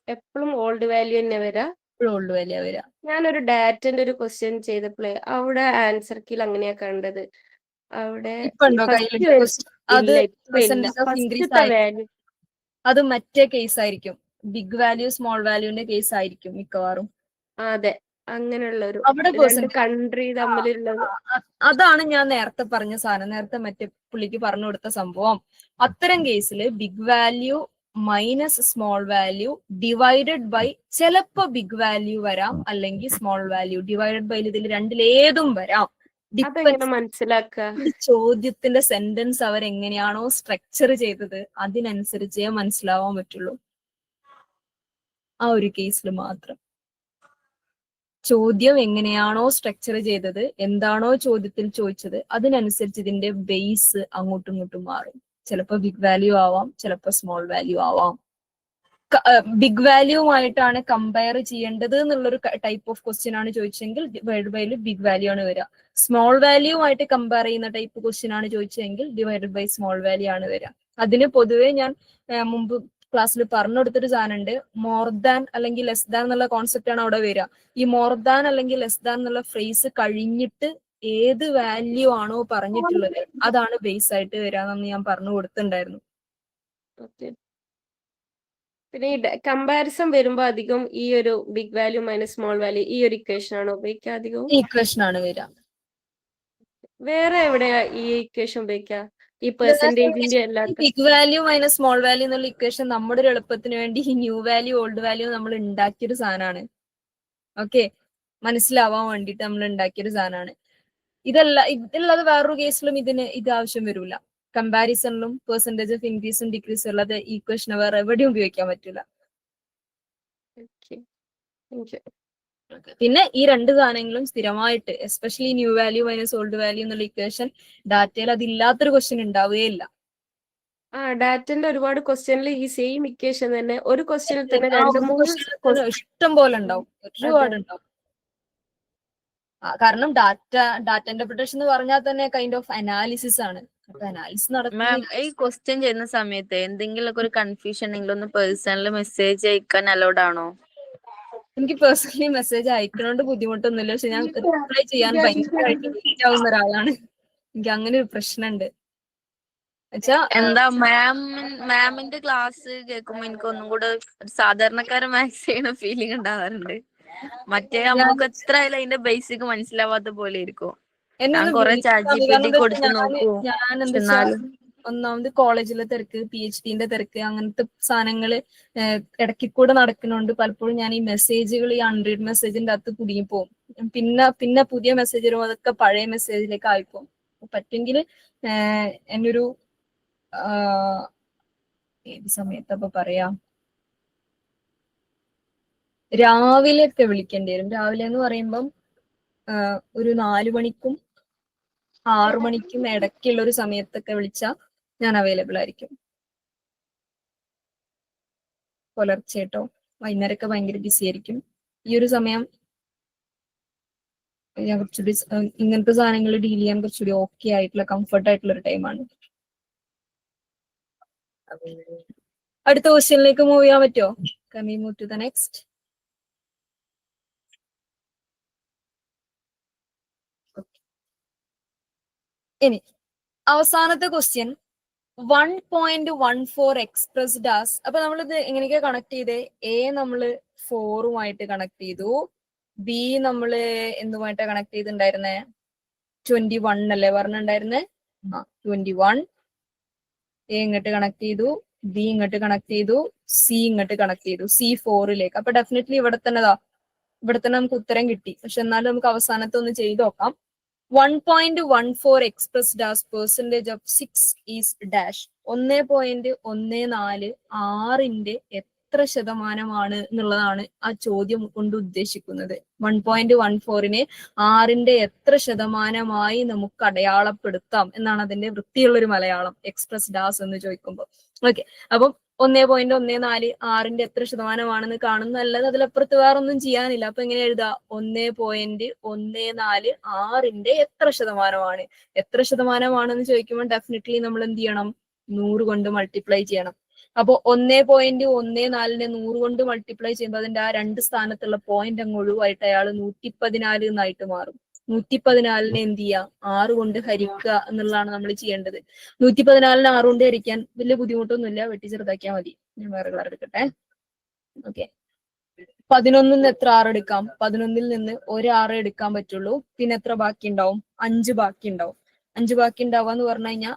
എപ്പോഴും ഓൾഡ് വാല്യൂ തന്നെ വരാ? ഓൾഡ് വാല്യൂ വരാ. ഞാനൊരു ഡാറ്റന്റെ ഒരു ക്വസ്റ്റ്യൻ ചെയ്തപ്പോഴേ അവിടെ ആൻസർ കീൽ അങ്ങനെയാ കണ്ടത്. അവിടെ അത് മറ്റേ കേസ് ആയിരിക്കും. ബിഗ് വാല്യൂ സ്മോൾ വാല്യൂന്റെ കേസ് ആയിരിക്കും മിക്കവാറും. അതെ, അങ്ങനെയുള്ള ഒരു കൺട്രി തമ്മിലുള്ളത്. അതാണ് ഞാൻ നേരത്തെ പറഞ്ഞ സാധനം. നേരത്തെ മറ്റേ പുള്ളിക്ക് പറഞ്ഞു കൊടുത്ത സംഭവം. അത്തരം കേസിൽ big value minus small value divided by ചിലപ്പോ ബിഗ് വാല്യൂ വരാം, അല്ലെങ്കിൽ സ്മോൾ വാല്യൂ ഡിവൈഡഡ് ബൈ ഇതിൽ രണ്ടിലേതും വരാം. അതെങ്ങനെ മനസ്സിലാക്കുക? ചോദ്യത്തിന്റെ സെന്റൻസ് അവരെങ്ങനെയാണോ സ്ട്രക്ചർ ചെയ്തത് അതിനനുസരിച്ചേ മനസ്സിലാവാൻ പറ്റുള്ളൂ. ആ ഒരു കേസിൽ മാത്രം. ചോദ്യം എങ്ങനെയാണോ സ്ട്രക്ചർ ചെയ്തത്, എന്താണോ ചോദ്യത്തിൽ ചോദിച്ചത്, അതിനനുസരിച്ച് ഇതിന്റെ ബേസ് അങ്ങോട്ടും ഇങ്ങോട്ടും മാറും. ചിലപ്പോൾ ബിഗ് വാല്യൂ ആവാം, ചിലപ്പോൾ സ്മോൾ വാല്യൂ ആവാം. ബിഗ് വാല്യൂമായിട്ടാണ് കമ്പയർ ചെയ്യേണ്ടത് എന്നുള്ളൊരു ടൈപ്പ് ഓഫ് ക്വസ്റ്റ്യൻ ആണ് ചോദിച്ചെങ്കിൽ ഡിവൈഡ് ബൈയിൽ ബിഗ് വാല്യൂ ആണ് വരിക. സ്മോൾ വാല്യൂ ആയിട്ട് കമ്പയർ ചെയ്യുന്ന ടൈപ്പ് ക്വസ്റ്റ്യൻ ആണ് ചോദിച്ചെങ്കിൽ ഡിവൈഡ് ബൈ സ്മോൾ വാല്യൂ ആണ് വരിക. അതിന് പൊതുവെ ഞാൻ മുമ്പ് ക്ലാസ്സിൽ പറഞ്ഞു കൊടുത്തൊരു സാധനം ഉണ്ട്. മോർ ദാൻ അല്ലെങ്കിൽ ലെസ് ദാൻ എന്നുള്ള കോൺസെപ്റ്റ് ആണ് അവിടെ വരിക. ഈ മോർ ദാൻ അല്ലെങ്കിൽ ലെസ് ദാൻ എന്നുള്ള ഫ്രേസ് കഴിഞ്ഞിട്ട് ഏത് വാല്യൂ ആണോ പറഞ്ഞിട്ടുള്ളത് അതാണ് ബേസ് ആയിട്ട് വരാമെന്ന് ഞാൻ പറഞ്ഞു കൊടുത്തിട്ടുണ്ടായിരുന്നു. പിന്നെ ഈ കമ്പാരിസൺ വരുമ്പോ അധികം ഈ ഒരു big value minus small value ഈ ഒരു ഇക്വേഷൻ ആണോ ഉപയോഗിക്കുക അധികവും? ഈ ഇക്വേഷൻ ആണ് വരിക. വേറെ എവിടെയാ ഈ ഇക്വേഷൻ ഉപയോഗിക്കുക? ഈ പെർസെന്റേജിന്റെ അല്ലാത്ത big value minus small value എന്നുള്ള ഇക്വേഷൻ നമ്മുടെ ഒരു എളുപ്പത്തിന് വേണ്ടി ഈ ന്യൂ വാല്യൂ ഓൾഡ് വാല്യൂ നമ്മൾ ഉണ്ടാക്കിയൊരു സാധനമാണ്. ഓക്കെ, മനസ്സിലാവാൻ വേണ്ടിയിട്ട് നമ്മൾ ഉണ്ടാക്കിയൊരു സാധനമാണ്. ഇതല്ലാതെ വേറൊരു കേസിലും ഇത് ആവശ്യം വരില്ല. കമ്പാരിസണിലും പെർസെന്റേജ് ഓഫ് ഇൻക്രീസും ഡിക്രീസും ഉള്ളത് ഈ ഇക്വേഷനെ വേറെ എവിടെയും ഉപയോഗിക്കാൻ പറ്റില്ല. പിന്നെ ഈ രണ്ട് സാധനങ്ങളും സ്ഥിരമായിട്ട്, especially new value minus old value എന്നുള്ള ഇക്വേഷൻ ഡാറ്റയിൽ അതില്ലാത്തൊരു ക്വസ്റ്റ്യൻ ഉണ്ടാവുകയില്ല. ഡാറ്റന്റെ ഒരുപാട് ക്വസ്റ്റ്യനിൽ ഈ സെയിം ഇക്വേഷൻ തന്നെ ഒരു ക്വസ്റ്റ്യനിൽ തന്നെ 2-3 ഇഷ്ടം പോലെ ഉണ്ടാവും, ഒരുപാട് ഉണ്ടാവും. കാരണം ഡാറ്റ ഇന്റർപ്രിട്ടേഷൻ എന്ന് പറഞ്ഞാൽ തന്നെ കൈൻഡ് ഓഫ് അനാലിസിസ് ആണ്. അപ്പൊ അനാലിസിസ് നടക്കുന്ന ഈ ക്വസ്റ്റ്യൻ ചെയ്യുന്ന സമയത്ത് എന്തെങ്കിലും ഒരു കൺഫ്യൂഷൻ ഉണ്ടെങ്കിൽ ഒന്ന് പേഴ്സണൽ മെസ്സേജ് അയക്കാൻ അലൗഡ് ആണോ? എനിക്ക് പേഴ്സണലി മെസ്സേജ് അയക്കണോണ്ട് ബുദ്ധിമുട്ടൊന്നുമില്ല. പക്ഷെ ഞാൻ റിപ്ലൈ ചെയ്യാൻ ഭയങ്കരമായിട്ട് ലേറ്റ് ആവുന്ന ഒരാളാണ്. എനിക്ക് അങ്ങനെ ഒരു പ്രശ്നമുണ്ട്. എന്താ മാമിന്റെ ക്ലാസ് കേൾക്കുമ്പോ എനിക്ക് ഒന്നും കൂടെ സാധാരണക്കാരൻ മാത്സ് ചെയ്യുന്ന ഫീലിംഗ് ഉണ്ടാവാറുണ്ട്. മറ്റേ നമുക്ക് എത്ര ആയാലും അതിന്റെ ബേസിക് മനസ്സിലാവാത്ത പോലെ ഇരിക്കും. ഞാൻ കൊറേ ChatGPT കൊടുത്ത് നോക്കൂ. ഞാൻ എന്താ വെച്ചാൽ ഒന്നാമത് കോളേജിലെ തിരക്ക്, PhDന്റെ തിരക്ക്, അങ്ങനത്തെ സാധനങ്ങള് ഇടയ്ക്ക് കൂടെ നടക്കുന്നതുകൊണ്ട് പലപ്പോഴും ഞാൻ ഈ മെസ്സേജുകൾ ഈ അൺറീഡ് മെസ്സേജിന്റെ അകത്ത് കുടുങ്ങിപ്പോവും. പിന്നെ പുതിയ മെസ്സേജ് വരുമ്പോൾ അതൊക്കെ പഴയ മെസ്സേജിലേക്ക് ആയിപ്പോവും. പറ്റുമെങ്കിൽ എന്നൊരു ഏത് സമയത്തപ്പൊ പറയാം, രാവിലെ ഒക്കെ വിളിക്കേണ്ടി വരും. രാവിലെ എന്ന് പറയുമ്പം ഒരു 4 മണിക്കും 6 മണിക്കും ഇടയ്ക്കുള്ള ഒരു സമയത്തൊക്കെ വിളിച്ചാൽ ഞാൻ അവൈലബിൾ ആയിരിക്കും. പുലർച്ചേട്ടോ വൈകുന്നേരമൊക്കെ ഭയങ്കര ബിസി ആയിരിക്കും. ഈ ഒരു സമയം ഞാൻ കുറച്ചുകൂടി ഇങ്ങനത്തെ സാധനങ്ങൾ ഡീൽ ചെയ്യാൻ കുറച്ചുകൂടി ഓക്കെ ആയിട്ടുള്ള കംഫർട്ട് ആയിട്ടുള്ള ഒരു ടൈമാണ്. അടുത്ത ക്വസ്റ്റ്യനിലേക്ക് മൂവ് ചെയ്യാൻ പറ്റുമോ? Can we move to the next? ഇനി അവസാനത്തെ ക്വസ്റ്റ്യൻ 1.14 എക്സ്പ്രസ്ഡ് ആസ്. അപ്പൊ നമ്മളിത് എങ്ങനെയൊക്കെ കണക്ട് ചെയ്തേ? A നമ്മള് 4ഉമായിട്ട് കണക്ട് ചെയ്തു, B നമ്മള് എന്തുമായിട്ടാ കണക്ട് ചെയ്തിട്ടുണ്ടായിരുന്നേ? 21 അല്ലേ പറഞ്ഞിട്ടുണ്ടായിരുന്നേ? 21. A ഇങ്ങോട്ട് കണക്ട് ചെയ്തു, B ഇങ്ങോട്ട് കണക്ട് ചെയ്തു, C ഇങ്ങോട്ട് കണക്ട് ചെയ്തു, C 4ലേക്ക്. അപ്പൊ ഡെഫിനറ്റ്ലി ഇവിടെ തന്നെ നമുക്ക് ഉത്തരം കിട്ടി. പക്ഷെ എന്നാലും നമുക്ക് അവസാനത്തെ ഒന്ന് ചെയ്ത് നോക്കാം. 1.14 expressed as percentage of 6 is dash. 1.14 6ന്റെ എത്ര ശതമാനമാണ് എന്നുള്ളതാണ് ആ ചോദ്യം കൊണ്ട് ഉദ്ദേശിക്കുന്നത്. 1.14നെ 6ന്റെ എത്ര ശതമാനമായി നമുക്ക് അടയാളപ്പെടുത്താം എന്നാണ് അതിന്റെ വൃത്തിയുള്ളൊരു മലയാളം, എക്സ്പ്രസ് ഡാസ് എന്ന് ചോദിക്കുമ്പോൾ. ഓക്കെ, അപ്പം 1.14 6ന്റെ എത്ര ശതമാനമാണെന്ന് കാണുന്നതല്ലാതെ അതിലപ്പുറത്ത് വേറെ ഒന്നും ചെയ്യാനില്ല. അപ്പൊ എങ്ങനെ എഴുതാ? 1.14 6ന്റെ എത്ര ശതമാനമാണ്? എത്ര ശതമാനമാണെന്ന് ചോദിക്കുമ്പോൾ ഡെഫിനറ്റ്ലി നമ്മൾ എന്ത് ചെയ്യണം? 100 കൊണ്ട് മൾട്ടിപ്ലൈ ചെയ്യണം. അപ്പൊ 1.14നെ 100 കൊണ്ട് മൾട്ടിപ്ലൈ ചെയ്യുമ്പോൾ അതിന്റെ ആ 2 സ്ഥാനത്തുള്ള പോയിന്റ് അങ്ങ് ഒഴിവായിട്ട് അയാൾ 114 എന്നായിട്ട് മാറും. 114നെ എന്ത് ചെയ്യുക? 6 കൊണ്ട് ഹരിക്കുക എന്നുള്ളതാണ് നമ്മൾ ചെയ്യേണ്ടത്. 114നെ 6 കൊണ്ട് ഹരിക്കാൻ വലിയ ബുദ്ധിമുട്ടൊന്നുമില്ല, വെട്ടി ചെറുതാക്കിയാൽ മതി. ഞാൻ വേറെ കളർ എടുക്കട്ടെ. ഓക്കെ, 11ന് എത്ര 6 എടുക്കാം? 11ൽ നിന്ന് 1 6 എടുക്കാൻ പറ്റുള്ളൂ. പിന്നെ എത്ര ബാക്കി ഉണ്ടാവും? 5 ബാക്കി ഉണ്ടാവും. 5 ബാക്കി ഉണ്ടാവാന്ന് പറഞ്ഞു കഴിഞ്ഞാൽ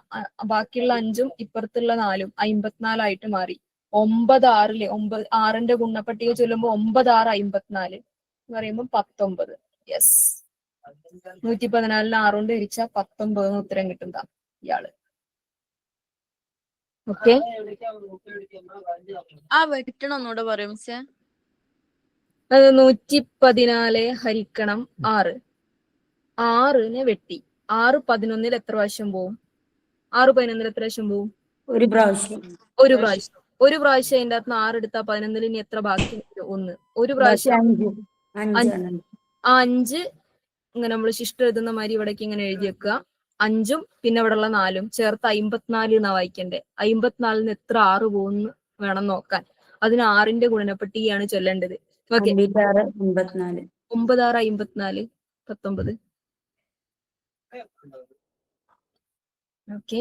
ബാക്കിയുള്ള 5ഉം ഇപ്പുറത്തുള്ള 4ഉം 54 ആയിട്ട് മാറി. 9 6ല് 6ന്റെ ഗുണപട്ടിക ചൊല്ലുമ്പോൾ 9 6 54 എന്ന് പറയുമ്പോൾ 19. യെസ്, 114 6 കൊണ്ട് ഹരിച്ച 19 ഉത്തരം കിട്ടുന്നതാ ഇയാള്. ഓക്കെ, ആ വെട്ടണം ഒന്നുകൂടെ പറയും മിസ്സേ. അത് 114 ഹരിക്കണം 6. 6നെ വെട്ടി 6 11 എത്ര പ്രാവശ്യം പോവും? 6 11 എത്ര പ്രാവശ്യം പോവും? ഒരു പ്രാവശ്യം. ഒരു പ്രാവശ്യം. ഒരു പ്രാവശ്യം അതിന്റെ അകത്ത് 6 എടുത്താൽ 11 ഇനി എത്ര ബാക്കി? 1. ഒരു ബാക്കി പ്രാവശ്യം 5. 5 ആ 5 ഇങ്ങനെ നമ്മൾ ശിഷ്ടം എഴുതുന്ന മാതിരി ഇവിടേക്ക് ഇങ്ങനെ എഴുതി വെക്കുക. 5ഉം പിന്നെ ഇവിടെ ഉള്ള 4ഉം ചേർത്ത് 54 എന്നാ വായിക്കണ്ടേ. 54ന് എത്ര 6 പോകുന്നു വേണം നോക്കാൻ. അതിന് 6ന്റെ ഗുണനപ്പട്ടികയാണ് ചൊല്ലേണ്ടത്. ഓക്കെ, 56 54. 9 6 54 19. ഓക്കെ,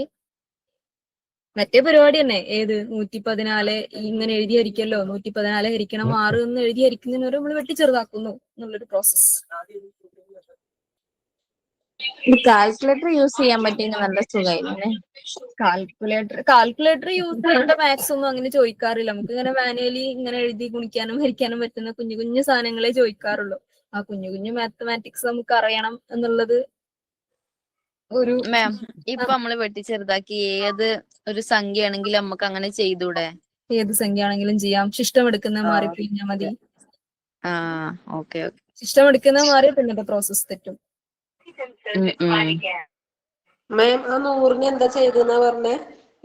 മറ്റേ പരിപാടി തന്നെ. ഏത് 114 ഇങ്ങനെ എഴുതി ഹരിക്കല്ലോ. 114 ഹരിക്കണം 6 എന്ന് എഴുതി ഹരിക്കുന്നതിന് നമ്മൾ വെട്ടി ചെറുതാക്കുന്നു എന്നുള്ളൊരു പ്രോസസ്. കാൽക്കുലേറ്റർ യൂസ് ചെയ്യാൻ പറ്റിയെങ്കിൽ നല്ല സുഖമായിരുന്നു. കാൽക്കുലേറ്റർ യൂസ് ചെയ്യേണ്ട മാത്സ് ഒന്നും അങ്ങനെ ചോദിക്കാറില്ല. നമുക്ക് ഇങ്ങനെ മാനുവലി ഇങ്ങനെ എഴുതി ഗുണിക്കാനും ഹരിക്കാനും പറ്റുന്ന കുഞ്ഞു കുഞ്ഞു സാധനങ്ങളെ ചോദിക്കാറുള്ളൂ. ആ കുഞ്ഞു കുഞ്ഞു മാത്തമാറ്റിക്സ് നമുക്ക് അറിയണം എന്നുള്ളത് ഒരു മാം ഇപ്പൊ നമ്മള് വെട്ടി ചെറുതാക്കി ഏത് ഒരു സംഖ്യ ആണെങ്കിലും നമുക്ക് അങ്ങനെ ചെയ്തൂടെ? ഏത് സംഖ്യ ആണെങ്കിലും ചെയ്യാം. ശിഷ്ടം എടുക്കുന്ന മാറി കഴിഞ്ഞാൽ മതി. ആ ഓക്കെ ഓക്കെ. ശിഷ്ടം എടുക്കുന്ന മാറി പിന്നത്തെ പ്രോസസ് തെറ്റും. മാം ആ 100ന് എന്താ ചെയ്തെന്നാ പറഞ്ഞേ?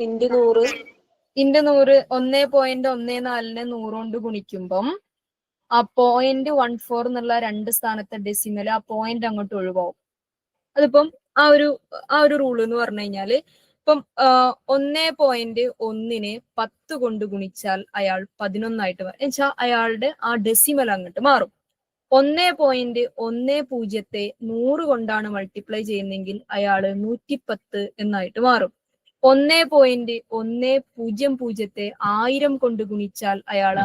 ഇൻഡ് 100. ഇന്റെ 100 1.14നെ 100 കൊണ്ട് ഗുണിക്കുമ്പം ആ 0.14 എന്നുള്ള 2 സ്ഥാനത്തെ ഡെസിമല് ആ പോയിന്റ് അങ്ങോട്ട് ഒഴിവാവും. അതിപ്പം ആ ഒരു റൂൾ എന്ന് പറഞ്ഞു കഴിഞ്ഞാല് ഇപ്പം 1.1നെ 10 കൊണ്ട് ഗുണിച്ചാൽ അയാൾ 11 ആയിട്ട് മാറും. എന്നുവെച്ചാൽ അയാളുടെ ആ ഡെസിമൽ അങ്ങോട്ട് മാറും. 1.10 100 കൊണ്ടാണ് മൾട്ടിപ്ലൈ ചെയ്യുന്നതെങ്കിൽ അയാള് 110 എന്നായിട്ട് മാറും. 1.100 1000 കൊണ്ട് ഗുണിച്ചാൽ അയാള്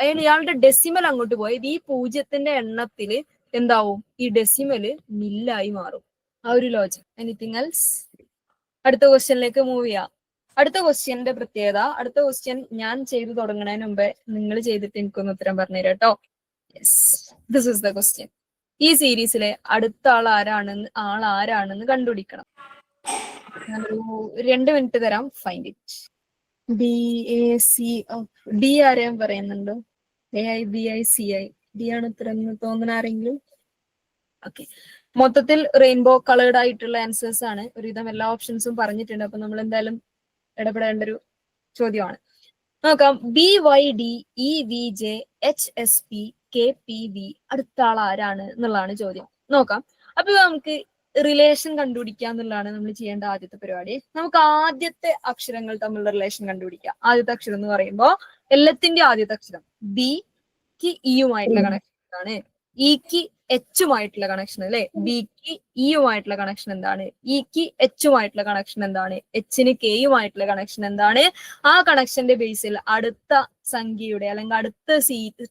അയാളുടെ ഡെസിമൽ അങ്ങോട്ട് പോയത് ഈ 0ന്റെ എണ്ണത്തില് എന്താവും? ഈ ഡെസിമല് നില്ലായി മാറും. ആ ഒരു ലോജിക്. Anything else? അടുത്ത ക്വസ്റ്റ്യനിലേക്ക് മൂവ് ചെയ്യാം. അടുത്ത ക്വസ്റ്റ്യന്റെ പ്രത്യേകത, അടുത്ത ക്വസ്റ്റ്യൻ ഞാൻ ചെയ്തു തുടങ്ങുന്നതിന് മുമ്പേ നിങ്ങൾ ചെയ്തിട്ട് എനിക്കൊന്ന് ഉത്തരം പറഞ്ഞുതരാം കേട്ടോ. Yes, this is the question. ഈ സീരീസിലെ അടുത്ത ആരാണെന്ന് കണ്ടുപിടിക്കണം. ഞാനൊരു 2 മിനിറ്റ് തരാം. Find it. BAC ഡി ആരെയും പറയുന്നുണ്ടോ? AI BI CI ഡി ആണ് ഉത്തരം എന്ന് തോന്നുന്ന ആരെങ്കിലും? ഓക്കെ, മൊത്തത്തിൽ റെയിൻബോ കളേർഡ് ആയിട്ടുള്ള ആൻസേഴ്സ് ആണ്. ഒരുവിധം എല്ലാ ഓപ്ഷൻസും പറഞ്ഞിട്ടുണ്ട്. അപ്പൊ നമ്മൾ എന്തായാലും ഇടപെടേണ്ട ഒരു ചോദ്യമാണ്. നോക്കാം. BYD EVJ HSP KPV അടുത്ത ആൾ ആരാണ് എന്നുള്ളതാണ് ചോദ്യം. നോക്കാം. അപ്പൊ നമുക്ക് റിലേഷൻ കണ്ടുപിടിക്കുക എന്നുള്ളതാണ് നമ്മൾ ചെയ്യേണ്ട ആദ്യത്തെ പരിപാടി. നമുക്ക് ആദ്യത്തെ അക്ഷരങ്ങൾ തമ്മിലുള്ള റിലേഷൻ കണ്ടുപിടിക്കാം. ആദ്യത്തെ അക്ഷരം എന്ന് പറയുമ്പോൾ എല്ലാത്തിന്റെ ആദ്യത്തെ അക്ഷരം ബിക്ക് ഇയുമായിട്ടുള്ള കണക്ഷൻ എന്താണ്? ഇക്ക് എച്ചുമായിട്ടുള്ള കണക്ഷൻ അല്ലെ? ബിക്ക് ഇയുമായിട്ടുള്ള കണക്ഷൻ എന്താണ്? ഇക്ക് എച്ചുമായിട്ടുള്ള കണക്ഷൻ എന്താണ്? എച്ചിന് കെയുമായിട്ടുള്ള കണക്ഷൻ എന്താണ്? ആ കണക്ഷന്റെ ബേസിൽ അടുത്ത സംഖ്യയുടെ അല്ലെങ്കിൽ അടുത്ത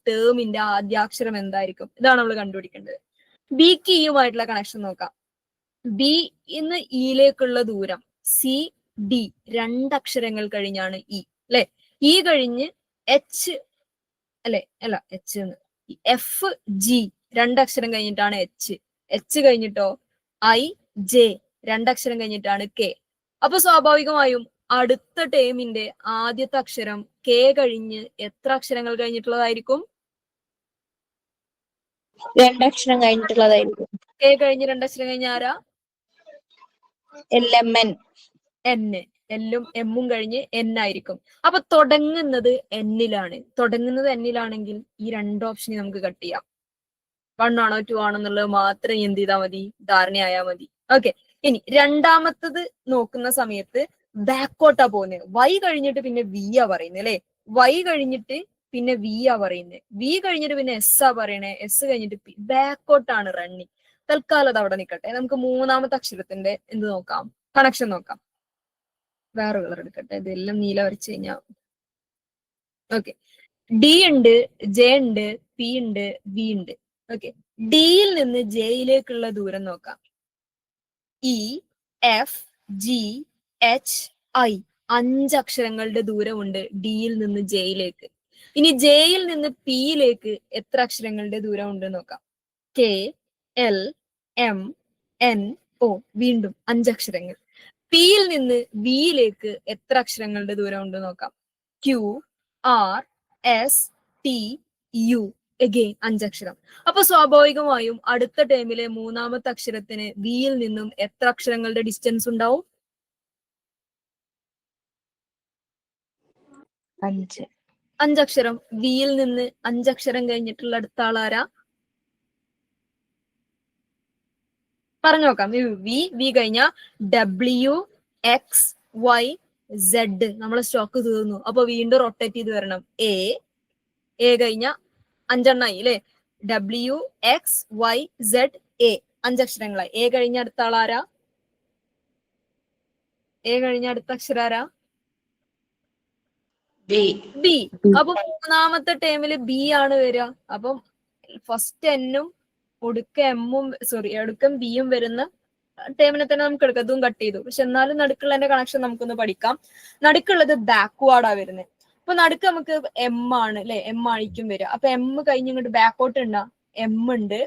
ടേമിന്റെ ആദ്യാക്ഷരം എന്തായിരിക്കും? ഇതാണ് നമ്മൾ കണ്ടുപിടിക്കേണ്ടത്. ബിക്ക് ഇയുമായിട്ടുള്ള കണക്ഷൻ നോക്കാം. ബി ഇന്ന് ഇയിലേക്കുള്ള ദൂരം CD 2 അക്ഷരങ്ങൾ കഴിഞ്ഞാണ് ഇ അല്ലെ? ഇ കഴിഞ്ഞ് എച്ച് അല്ലെ? അല്ല, എച്ച് FG 2 അക്ഷരം കഴിഞ്ഞിട്ടാണ് എച്ച് കഴിഞ്ഞിട്ടോ IJ 2 അക്ഷരം കഴിഞ്ഞിട്ടാണ് കെ. അപ്പൊ സ്വാഭാവികമായും അടുത്ത ടേമിന്റെ ആദ്യത്തെ അക്ഷരം കെ കഴിഞ്ഞ് എത്ര അക്ഷരങ്ങൾ കഴിഞ്ഞിട്ടുള്ളതായിരിക്കും? 2 അക്ഷരം കഴിഞ്ഞിട്ടുള്ളതായിരിക്കും. കെ കഴിഞ്ഞ് 2 അക്ഷരം കഴിഞ്ഞ ആരാ? LMN. എല്ലും എമ്മും കഴിഞ്ഞ് N ആയിരിക്കും. അപ്പൊ തുടങ്ങുന്നത് എന്നിലാണെങ്കിൽ ഈ 2 ഓപ്ഷനെ നമുക്ക് കട്ട് ചെയ്യാം. 1 ആണോ 2 ആണോ എന്നുള്ളത് മാത്രം എന്ത് ചെയ്താൽ മതി? ധാരണയായാൽ മതി. ഓക്കെ, ഇനി രണ്ടാമത്തത് നോക്കുന്ന സമയത്ത് ബാക്കോട്ടാ പോകുന്നത്. Y കഴിഞ്ഞിട്ട് പിന്നെ V ആ പറയുന്നത് അല്ലെ? Y കഴിഞ്ഞിട്ട് പിന്നെ V ആ പറയുന്നത്. V കഴിഞ്ഞിട്ട് പിന്നെ S ആ പറയണേ. S കഴിഞ്ഞിട്ട് ബാക്കോട്ടാണ് റണ്ണിങ്. തൽക്കാലം അത് അവിടെ നിൽക്കട്ടെ. നമുക്ക് മൂന്നാമത്തെ അക്ഷരത്തിന്റെ എന്ത് നോക്കാം? കണക്ഷൻ നോക്കാം. വേറെ കളർ എടുക്കട്ടെ. ഇതെല്ലാം നീല വരച്ചു കഴിഞ്ഞാ ഓക്കെ. D ഉണ്ട്, J ഉണ്ട്, P ഉണ്ട്, V ഉണ്ട്. ഓക്കെ, ഡിയിൽ നിന്ന് ജെയിലേക്കുള്ള ദൂരം നോക്കാം. EFGHI 5 അക്ഷരങ്ങളുടെ ദൂരമുണ്ട് ഡിയിൽ നിന്ന് ജെയിലേക്ക്. ഇനി ജെയിൽ നിന്ന് പിയിലേക്ക് എത്ര അക്ഷരങ്ങളുടെ ദൂരം ഉണ്ട് നോക്കാം. KLMNO എം എൻ ഒ, വീണ്ടും 5 അക്ഷരങ്ങൾ. പിയിൽ നിന്ന് വിയിലേക്ക് എത്ര അക്ഷരങ്ങളുടെ ദൂരം ഉണ്ട് നോക്കാം. Q R S T U, again 5 അക്ഷരം. അപ്പൊ സ്വാഭാവികമായും അടുത്ത ടേമിലെ മൂന്നാമത്തെ അക്ഷരത്തിന് വിയിൽ നിന്നും എത്ര അക്ഷരങ്ങളുടെ ഡിസ്റ്റൻസ് ഉണ്ടാവും? 5. 5 അക്ഷരം. വിയിൽ നിന്ന് 5 അക്ഷരം കഴിഞ്ഞിട്ടുള്ള അടുത്ത ആളാരാ? പറഞ്ഞു നോക്കാം. വി കഴിഞ്ഞ ഡബ്ല്യു എക്സ് വൈ സെഡ്, നമ്മളെ സ്റ്റോക്ക് തീർന്നു. അപ്പൊ വീണ്ടും റൊട്ടേറ്റ് ചെയ്ത് വരണം. എ കഴിഞ്ഞ 5 എണ്ണായി അല്ലെ. W X Y Z A, 5 അക്ഷരങ്ങളായി. എ കഴിഞ്ഞ അടുത്ത ആളാരാ? എ കഴിഞ്ഞ അടുത്ത അക്ഷരാരാ? ബി. അപ്പൊ മൂന്നാമത്തെ ടേമില് ബി ആണ് വരിക. അപ്പം ഫസ്റ്റ് എന്നും ഒടുക്കം ബിയും വരുന്ന ടേമിനെ തന്നെ നമുക്ക് എടുക്കാം. അതും കട്ട് ചെയ്തു. പക്ഷെ എന്നാലും നടുക്കുള്ളതിന്റെ കണക്ഷൻ നമുക്കൊന്ന് പഠിക്കാം. നടുക്കുള്ളത് ബാക്ക്വാർഡാ വരുന്നത്. അപ്പൊ നടുക്ക് നമുക്ക് എം ആണ് അല്ലെ, എം ആയിരിക്കും വരിക. അപ്പൊ എം കഴിഞ്ഞ് ഇങ്ങോട്ട് ബാക്കോട്ട് ഉണ്ടാ, എം ഉണ്ട്,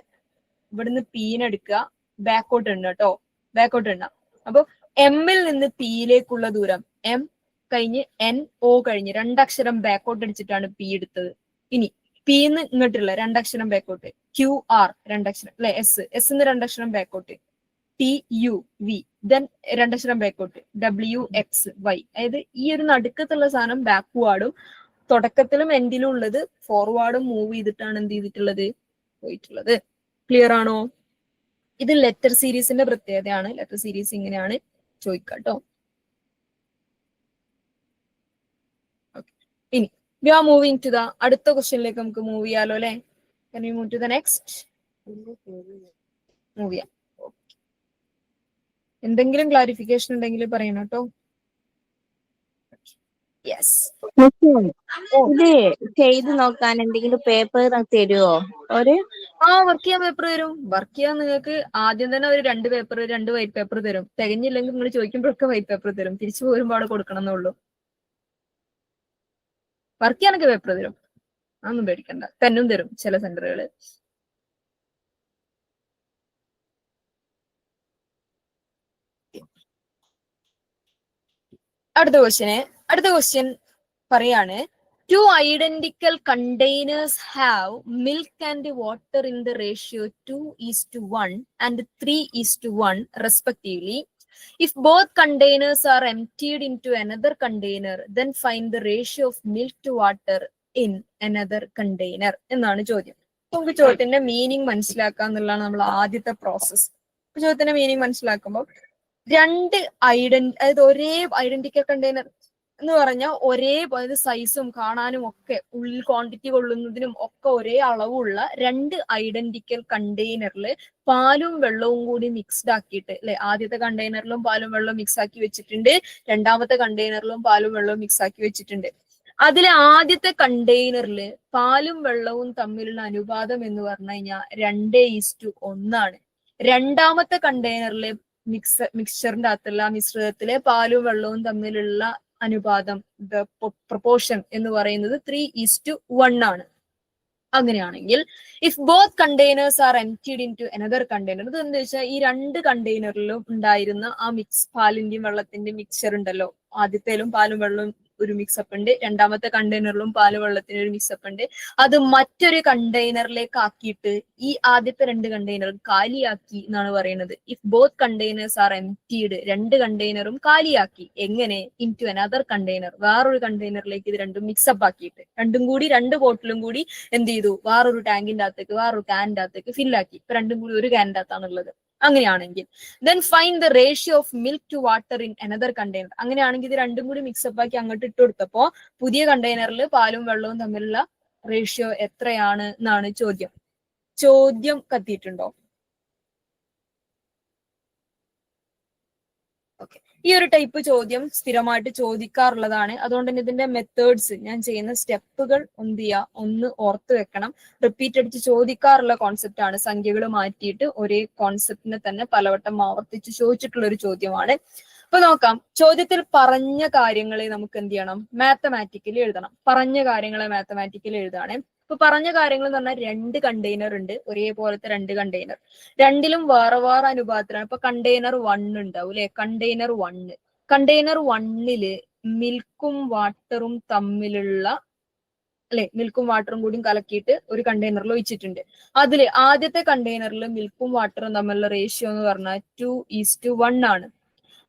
ഇവിടുന്ന് പീനെടുക്കുക, ബാക്കോട്ട് ഉണ്ട് കേട്ടോ, ബാക്കോട്ട് ഉണ്ടാ. അപ്പൊ എമ്മിൽ നിന്ന് പിയിലേക്കുള്ള ദൂരം എം കഴിഞ്ഞ് എൻ ഒ കഴിഞ്ഞ് 2 അക്ഷരം ബാക്കോട്ട് അടിച്ചിട്ടാണ് പി എടുത്തത്. ഇനി പിന്ന് ഇങ്ങോട്ടുള്ള 2 അക്ഷരം ബാക്കോട്ട്, ക്യു ആർ 2 അക്ഷരം അല്ലെ, എസ് 2 അക്ഷരം ബാക്കോട്ട്, ടി യു വി ദെൻ 2 അക്ഷരം ബാക്കോട്ട്, ഡബ്ല്യു എക്സ് വൈ. അതായത് ഈ ഒരു നടുക്കത്തുള്ള സാധനം ബാക്ക്വാർഡും തുടക്കത്തിലും എൻഡിലും ഉള്ളത് ഫോർവേഡും മൂവ് ചെയ്തിട്ടാണ് എന്ത് ചെയ്തിട്ടുള്ളത്, പോയിട്ടുള്ളത്. ക്ലിയർ ആണോ? ഇത് ലെറ്റർ സീരീസിന്റെ പ്രത്യേകതയാണ്. ലെറ്റർ സീരീസ് ഇങ്ങനെയാണ് ചോദിക്കാട്ടോ. ഇനി we are moving to the അടുത്ത ക്വസ്റ്റ്യനിലേക്ക് നമുക്ക് മൂവ് ചെയ്യാലോ അല്ലെ. Can we move to the next? Move ചെയ്യാം. എന്തെങ്കിലും ക്ലാരിഫിക്കേഷൻ ഉണ്ടെങ്കിൽ പറയണം കേട്ടോ. യെസ്. ഇത് ചെയ്ത് നോക്കാൻ എന്തെങ്കിലും പേപ്പർ തരുമോ? വർക്ക് ചെയ്യാൻ പേപ്പർ തരും. വർക്ക് ചെയ്യാൻ നിങ്ങൾക്ക് ആദ്യം തന്നെ ഒരു 2 പേപ്പർ, 2 വൈറ്റ് പേപ്പർ തരും. തികഞ്ഞില്ലെങ്കിൽ നിങ്ങൾ ചോദിക്കുമ്പോഴൊക്കെ വൈറ്റ് പേപ്പർ തരും. തിരിച്ചു പോരുമ്പോൾ അവിടെ കൊടുക്കണം എന്നുള്ളൂ. വർക്ക് ചെയ്യാനൊക്കെ പേപ്പർ തരും, അതൊന്നും പേടിക്കണ്ട. പെന്നും തരും ചില സെന്ററുകള്. അടുത്ത ക്വസ്റ്റ്യൻ പറയാണ്, 2 identical containers have milk and water in the ratio 2:1 and 3:1 respectively. If both containers are emptied into another container, then find the ratio of milk to water in another container എന്നാണ് ചോദ്യം. നമുക്ക് ചോദ്യത്തിന്റെ meaning മനസ്സിലാക്കുക എന്നുള്ളതാണ് നമ്മൾ ആദ്യത്തെ process. ചോദ്യത്തിന്റെ meaning മനസ്സിലാക്കുമ്പോൾ 2 അതായത് ഒരേ ഐഡന്റിക്കൽ കണ്ടെയ്നർ എന്ന് പറഞ്ഞാൽ ഒരേ സൈസും കാണാനും ഒക്കെ ഉള്ളിൽ ക്വാണ്ടിറ്റി കൊള്ളുന്നതിനും ഒക്കെ ഒരേ അളവുള്ള 2 ഐഡന്റിക്കൽ കണ്ടെയ്നറിൽ പാലും വെള്ളവും കൂടി മിക്സ്ഡ് ആക്കിയിട്ട് അല്ലെ, ആദ്യത്തെ കണ്ടെയ്നറിലും പാലും വെള്ളവും മിക്സ് ആക്കി വെച്ചിട്ടുണ്ട്, രണ്ടാമത്തെ കണ്ടെയ്നറിലും പാലും വെള്ളവും മിക്സ് ആക്കി വെച്ചിട്ടുണ്ട്. അതിലെ ആദ്യത്തെ കണ്ടെയ്നറിൽ പാലും വെള്ളവും തമ്മിലുള്ള അനുപാതം എന്ന് പറഞ്ഞു കഴിഞ്ഞാൽ 2:1 ആണ്. രണ്ടാമത്തെ കണ്ടെയ്നറിലെ മിക്സ്ചറിന്റെ അകത്തുള്ള മിശ്രിതത്തിലെ പാലും വെള്ളവും തമ്മിലുള്ള അനുപാതം, പ്രൊപ്പോർഷൻ എന്ന് പറയുന്നത് 3:1 ആണ്. അങ്ങനെയാണെങ്കിൽ if both containers are emptied into another container, ഇത് എന്താ വെച്ചാൽ ഈ 2 കണ്ടെയ്നറിലും ഉണ്ടായിരുന്ന ആ പാലിന്റെയും വെള്ളത്തിന്റെയും മിക്സ്ചർ ഉണ്ടല്ലോ, ആദ്യത്തേലും പാലും വെള്ളവും ഒരു മിക്സപ്പ് ഉണ്ട്, രണ്ടാമത്തെ കണ്ടെയ്നറിലും പാലും വെള്ളത്തിന് ഒരു മിക്സപ്പ് ഉണ്ട്, അത് മറ്റൊരു കണ്ടെയ്നറിലേക്ക് ആക്കിയിട്ട് ഈ ആദ്യത്തെ 2 കണ്ടെയ്നർ കാലിയാക്കി എന്നാണ് പറയുന്നത്. If both containers are emptied, 2 കണ്ടെയ്നറും കാലിയാക്കി. എങ്ങനെ? ഇൻ ടു അനദർ കണ്ടെയ്നർ, വേറൊരു കണ്ടെയ്നറിലേക്ക് ഇത് രണ്ടും മിക്സപ്പ് ആക്കിയിട്ട്, 2 ബോട്ടിലും കൂടി എന്ത് ചെയ്തു, വേറൊരു ടാങ്കിന്റെ അകത്തേക്ക്, വേറൊരു കാനിന്റെ അകത്തേക്ക് ഫില്ലാക്കി. ഇപ്പൊ 2 കൂടി ഒരു കാനിന്റെ അകത്താണുള്ളത്. അങ്ങനെയാണെങ്കിൽ then find the ratio of milk to water in another container. അങ്ങനെയാണെങ്കിൽ ഇത് 2 കൂടി മിക്സപ്പ് ആക്കി അങ്ങോട്ട് ഇട്ട് കൊടുത്തപ്പോ പുതിയ കണ്ടെയ്നറിൽ പാലും വെള്ളവും തമ്മിലുള്ള റേഷ്യോ എത്രയാണ് എന്നാണ് ചോദ്യം. ചോദ്യം കത്തിയിട്ടുണ്ടോ? ഓക്കെ, ഈ ഒരു ടൈപ്പ് ചോദ്യം സ്ഥിരമായിട്ട് ചോദിക്കാറുള്ളതാണ്. അതുകൊണ്ട് തന്നെ ഇതിന്റെ മെത്തേഡ്സ്, ഞാൻ ചെയ്യുന്ന സ്റ്റെപ്പുകൾ എന്ത് ചെയ്യുക, ഒന്ന് ഓർത്ത് വെക്കണം. റിപ്പീറ്റ് അടിച്ച് ചോദിക്കാറുള്ള കോൺസെപ്റ്റ് ആണ്. സംഖ്യകൾ മാറ്റിയിട്ട് ഒരേ കോൺസെപ്റ്റിനെ തന്നെ പലവട്ടം ആവർത്തിച്ച് ചോദിച്ചിട്ടുള്ള ഒരു ചോദ്യമാണ്. അപ്പൊ നോക്കാം, ചോദ്യത്തിൽ പറഞ്ഞ കാര്യങ്ങളെ നമുക്ക് എന്ത് ചെയ്യണം, മാത്തമാറ്റിക്കലി എഴുതണം. പറഞ്ഞ കാര്യങ്ങളെ മാത്തമാറ്റിക്കലി എഴുതാണ്. ഇപ്പൊ പറഞ്ഞ കാര്യങ്ങൾ എന്ന് പറഞ്ഞാൽ 2 കണ്ടെയ്നർ ഉണ്ട്, ഒരേപോലത്തെ 2 കണ്ടെയ്നർ, രണ്ടിലും വേറെ വേറെ അനുപാതത്തിലാണ്. ഇപ്പൊ കണ്ടെയ്നർ 1 ഉണ്ടാവും അല്ലെ, കണ്ടെയ്നർ 1 മിൽക്കും വാട്ടറും തമ്മിലുള്ള അല്ലെ, മിൽക്കും വാട്ടറും കൂടി കലക്കിയിട്ട് ഒരു കണ്ടെയ്നറിൽ ഒഴിച്ചിട്ടുണ്ട്. അതില് ആദ്യത്തെ കണ്ടെയ്നറിൽ മിൽക്കും വാട്ടറും തമ്മിലുള്ള റേഷ്യോ എന്ന് പറഞ്ഞാൽ 2:1 ആണ്.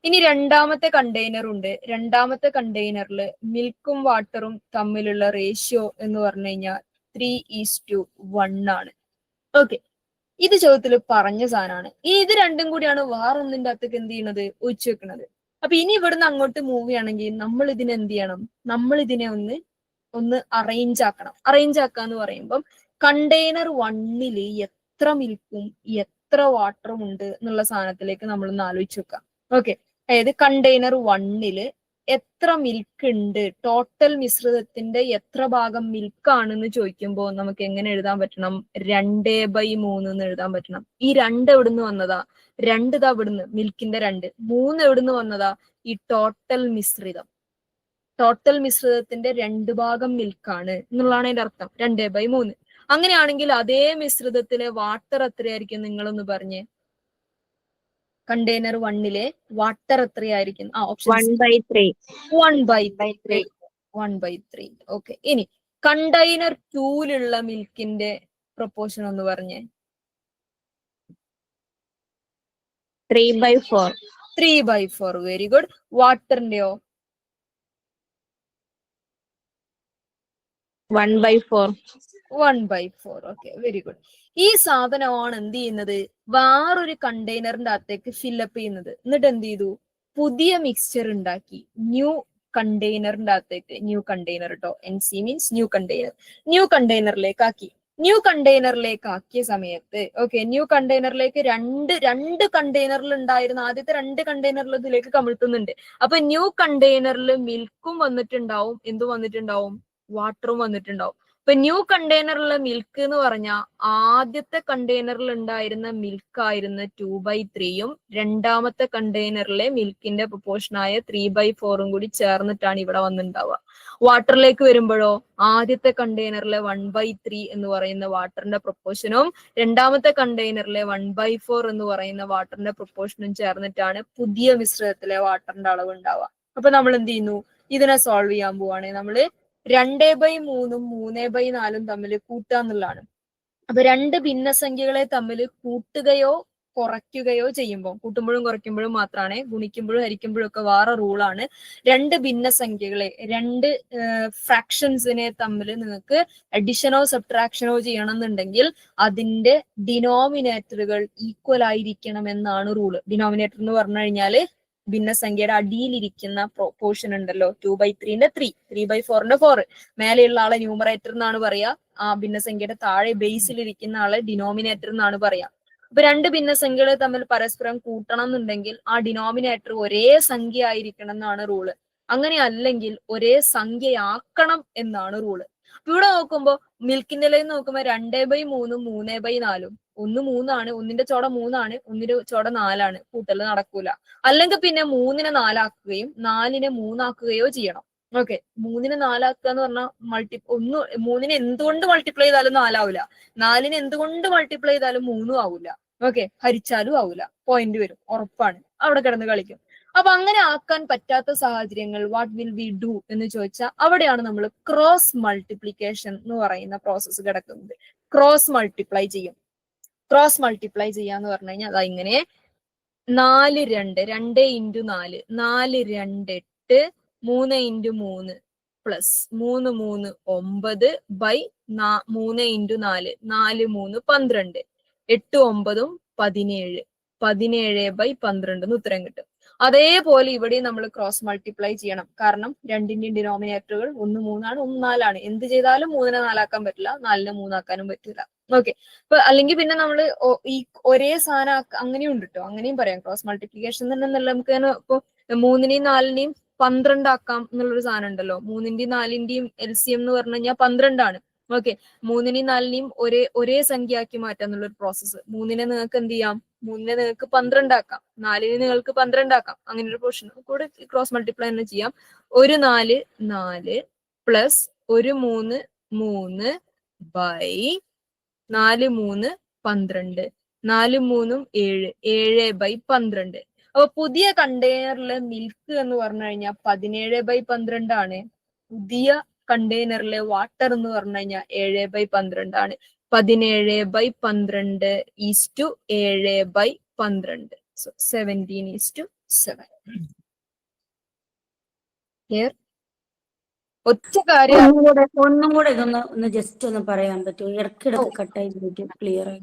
ഇനി രണ്ടാമത്തെ കണ്ടെയ്നർ ഉണ്ട്, രണ്ടാമത്തെ കണ്ടെയ്നറിൽ മിൽക്കും വാട്ടറും തമ്മിലുള്ള റേഷ്യോ എന്ന് പറഞ്ഞു കഴിഞ്ഞാൽ 3:1 ആണ്. ഓക്കെ, ഇത് ചോദ്യത്തിൽ പറഞ്ഞ സാധനമാണ്. ഇത് രണ്ടും കൂടിയാണ് വേറെ ഒന്നിന്റെ അകത്തേക്ക് എന്ത് ചെയ്യുന്നത്, ഒഴിച്ചു വെക്കുന്നത്. അപ്പൊ ഇനി ഇവിടുന്ന് അങ്ങോട്ട് മൂവ് ചെയ്യണമെങ്കിൽ നമ്മൾ ഇതിനെ എന്ത് ചെയ്യണം, നമ്മൾ ഇതിനെ ഒന്ന് അറേഞ്ച് ആക്കണം. അറേഞ്ച് ആക്കുക എന്ന് പറയുമ്പം കണ്ടെയ്നർ 1 എത്ര മിൽക്കും എത്ര വാട്ടറും ഉണ്ട് എന്നുള്ള സാധനത്തിലേക്ക് നമ്മളൊന്ന് ആലോചിച്ച് വെക്കാം. ഓക്കെ, അതായത് കണ്ടെയ്നർ 1 എത്ര മിൽക്ക് ഉണ്ട്, ടോട്ടൽ മിശ്രിതത്തിന്റെ എത്ര ഭാഗം മിൽക്ക് ആണെന്ന് ചോദിക്കുമ്പോൾ നമുക്ക് എങ്ങനെ എഴുതാൻ പറ്റണം, 2/3 എന്ന് എഴുതാൻ പറ്റണം. ഈ 2 എവിടുന്ന് വന്നതാ, 2 ഇതാ ഇവിടുന്ന് മിൽക്കിന്റെ 2, 3 എവിടുന്ന് വന്നതാ, ഈ ടോട്ടൽ മിശ്രിതത്തിന്റെ 2 ഭാഗം മിൽക്കാണ് എന്നുള്ളതാണ് അതിന്റെ അർത്ഥം, 2/3. അങ്ങനെയാണെങ്കിൽ അതേ മിശ്രിതത്തിലെ വാട്ടർ എത്രയായിരിക്കും, നിങ്ങളൊന്ന് പറഞ്ഞേ. കണ്ടെയ്നർ 1 വാട്ടർ എത്രയായിരിക്കും? ഓപ്ഷൻ 1/3. 1/3. ഓക്കെ, ഇനി കണ്ടെയ്നർ 2 മിൽക്കിന്റെ പ്രൊപ്പോർഷൻ ഒന്ന് പറഞ്ഞേ. 3/4. 3/4. Very good. വാട്ടറിന്റെയോ? 1/4. 1/4. Okay, very good. ഈ സാധനമാണ് എന്ത് ചെയ്യുന്നത്, വേറൊരു കണ്ടെയ്നറിന്റെ അകത്തേക്ക് ഫില്ലപ്പ് ചെയ്യുന്നത്. എന്നിട്ട് എന്ത് ചെയ്തു, പുതിയ മിക്സ്ചർ ഉണ്ടാക്കി ന്യൂ കണ്ടെയ്നറിന്റെ അകത്തേക്ക്, ന്യൂ കണ്ടെയ്നർ കേട്ടോ, NC means new container, new കണ്ടെയ്നറിലേക്ക് ആക്കി. ന്യൂ കണ്ടെയ്നറിലേക്ക് ആക്കിയ സമയത്ത് ഓക്കെ, ന്യൂ കണ്ടെയ്നറിലേക്ക് രണ്ട് കണ്ടെയ്നറിൽ ഉണ്ടായിരുന്ന ആദ്യത്തെ 2 കണ്ടെയ്നറിൽ ഇതിലേക്ക് കമിഴ്ത്തുന്നുണ്ട്. അപ്പൊ ന്യൂ കണ്ടെയ്നറിൽ മിൽക്കും വന്നിട്ടുണ്ടാവും, എന്തും വന്നിട്ടുണ്ടാവും, വാട്ടറും വന്നിട്ടുണ്ടാവും. ഇപ്പൊ ന്യൂ കണ്ടെയ്നറിലെ മിൽക്ക് എന്ന് പറഞ്ഞാൽ ആദ്യത്തെ കണ്ടെയ്നറിൽ ഉണ്ടായിരുന്ന മിൽക്ക് ആയിരുന്ന 2/3 രണ്ടാമത്തെ കണ്ടെയ്നറിലെ മിൽക്കിന്റെ പ്രൊപ്പോർഷനായ 3/4 കൂടി ചേർന്നിട്ടാണ് ഇവിടെ വന്നിട്ടുണ്ടാവുക. വാട്ടറിലേക്ക് വരുമ്പോഴോ ആദ്യത്തെ കണ്ടെയ്നറിലെ 1/3 എന്ന് പറയുന്ന വാട്ടറിന്റെ പ്രൊപ്പോർഷനും രണ്ടാമത്തെ കണ്ടെയ്നറിലെ 1/4 എന്ന് പറയുന്ന വാട്ടറിന്റെ പ്രൊപ്പോർഷനും ചേർന്നിട്ടാണ് പുതിയ മിശ്രിതത്തിലെ വാട്ടറിന്റെ അളവ് ഉണ്ടാവുക. അപ്പൊ നമ്മൾ എന്ത് ചെയ്യുന്നു, ഇതിനെ സോൾവ് ചെയ്യാൻ പോവാണ്. നമ്മള് 2/3 3/4 തമ്മിൽ കൂട്ടുക എന്നുള്ളതാണ്. അപ്പൊ 2 ഭിന്നസംഖ്യകളെ തമ്മിൽ കൂട്ടുകയോ കുറയ്ക്കുകയോ ചെയ്യുമ്പോൾ, കൂട്ടുമ്പോഴും കുറയ്ക്കുമ്പോഴും മാത്രമാണ്, ഗുണിക്കുമ്പോഴും ഹരിക്കുമ്പോഴും ഒക്കെ വേറെ റൂളാണ്. 2 ഭിന്നസംഖ്യകളെ, 2 ഫ്രാക്ഷൻസിനെ തമ്മിൽ നിങ്ങൾക്ക് അഡിഷനോ സബ്ട്രാക്ഷനോ ചെയ്യണം എന്നുണ്ടെങ്കിൽ അതിന്റെ ഡിനോമിനേറ്ററുകൾ ഈക്വൽ ആയിരിക്കണം എന്നാണ് റൂള്. ഡിനോമിനേറ്റർ എന്ന് പറഞ്ഞു കഴിഞ്ഞാല് ഭിന്നസംഖ്യയുടെ അടിയിലിരിക്കുന്ന പോർഷൻ ഉണ്ടല്ലോ, 2/3ന്റെ 3, 3/4ന്റെ 4, മേലെയുള്ള ആളെ ന്യൂമറേറ്റർ എന്നാണ് പറയാ, ആ ഭിന്നസംഖ്യയുടെ താഴെ ബേസിലിരിക്കുന്ന ആളെ ഡിനോമിനേറ്റർ എന്നാണ് പറയാ. അപ്പൊ 2 ഭിന്നസംഖ്യകളെ തമ്മിൽ പരസ്പരം കൂട്ടണം എന്നുണ്ടെങ്കിൽ ആ ഡിനോമിനേറ്റർ ഒരേ സംഖ്യ ആയിരിക്കണം എന്നാണ് റൂള്. അങ്ങനെ അല്ലെങ്കിൽ ഒരേ സംഖ്യയാക്കണം എന്നാണ് റൂള്. അപ്പൊ ഇവിടെ നോക്കുമ്പോ മിൽക്കിന്റെ ലൈൻ നോക്കുമ്പോ 2/3 3/4, 1 3 ആണ്, ഒന്നിന്റെ ചോട 3 ആണ്, ഒന്നിന്റെ ചോട 4 ആണ്, കൂട്ടല് നടക്കൂല. അല്ലെങ്കിൽ പിന്നെ 3നെ 4 ആക്കുകയും 4നെ 3 ആക്കുകയോ ചെയ്യണം. ഓക്കെ, 3നെ 4 ആക്കുക എന്ന് പറഞ്ഞാൽ 3നെ എന്തുകൊണ്ട് മൾട്ടിപ്ലൈ ചെയ്താലും 4 ആവില്ല, 4നെ എന്തുകൊണ്ട് മൾട്ടിപ്ലൈ ചെയ്താലും 3 ആവില്ല. ഓക്കെ, ഹരിച്ചാലും ആവില്ല, പോയിന്റ് വരും, ഉറപ്പാണ്, അവിടെ കിടന്ന് കളിക്കും. അപ്പൊ അങ്ങനെ ആക്കാൻ പറ്റാത്ത സാഹചര്യങ്ങൾ വാട്ട് വിൽ വി ഡു എന്ന് ചോദിച്ചാൽ അവിടെയാണ് നമ്മൾ ക്രോസ് മൾട്ടിപ്ലിക്കേഷൻ എന്ന് പറയുന്ന പ്രോസസ്സ് കിടക്കുന്നത്. ക്രോസ് മൾട്ടിപ്ലൈ ചെയ്യും. ക്രോസ് മൾട്ടിപ്ലൈ ചെയ്യാന്ന് പറഞ്ഞു കഴിഞ്ഞാൽ അതാ ഇങ്ങനെ 4 2 2 × 4 4 2 8 3 × 3 പ്ലസ് 3 3 9 ബൈ 3 × 4 4 3 12 8 9 17 17/12 എന്ന് ഉത്തരം കിട്ടും. അതേപോലെ ഇവിടെ നമ്മൾ ക്രോസ് മൾട്ടിപ്ലൈ ചെയ്യണം. കാരണം രണ്ടിന്റെയും ഡിനോമിനേറ്ററുകൾ 1 3 ആണ്, 1 4 ആണ്. എന്ത് ചെയ്താലും 3നെ 4 ആക്കാൻ പറ്റില്ല, 4നെ 3 ആക്കാനും പറ്റില്ല. ഓക്കെ, അപ്പൊ അല്ലെങ്കിൽ പിന്നെ നമ്മൾ ഈ ഒരേ സാധനം അങ്ങനെയും ഉണ്ട് കേട്ടോ, അങ്ങനെയും പറയാം. ക്രോസ് മൾട്ടിപ്ലിക്കേഷൻ തന്നെ നമുക്ക് ഇപ്പൊ 3നെയും 4നെയും 12 ആക്കാം എന്നുള്ളൊരു സാധനം ഉണ്ടല്ലോ. 3ന്റെയും 4ന്റെയും LCM എന്ന് പറഞ്ഞു കഴിഞ്ഞാൽ 12 ആണ്. ഓക്കെ, 3നെയും 4നെയും ഒരേ സംഖ്യ ആക്കി മാറ്റാം എന്നുള്ളൊരു പ്രോസസ്സ്. 3നെ നിങ്ങൾക്ക് എന്ത് ചെയ്യാം, 3നെ നിങ്ങൾക്ക് 12 ആക്കാം, 4ന് നിങ്ങൾക്ക് 12 ആക്കാം. അങ്ങനെ ഒരു പോർഷൻ കൂടെ ക്രോസ് മൾട്ടിപ്ലൈ തന്നെ ചെയ്യാം. 1 4 4 പ്ലസ് 1 3 3 ബൈ 4 3 12 4 3 7 7 ബൈ 12. അപ്പൊ പുതിയ കണ്ടെയ്നറിലെ മിൽക്ക് എന്ന് പറഞ്ഞു കഴിഞ്ഞാൽ 17 ബൈ 12 ആണ്. പുതിയ കണ്ടെയ്നറിലെ വാട്ടർ എന്ന് പറഞ്ഞു കഴിഞ്ഞാൽ 7 ബൈ 12 ആണ്. 17 by 12 is to 7 by 12. So 17:7. Clear? ഒറ്റ കാര്യം ഒന്നും കൂടെ ഇതൊന്ന് ജസ്റ്റ് ഒന്ന് പറയാൻ പറ്റുമോ? ഇടയ്ക്കിടയ്ക്ക് കട്ടായി പോയിട്ട് ക്ലിയർ ആയി.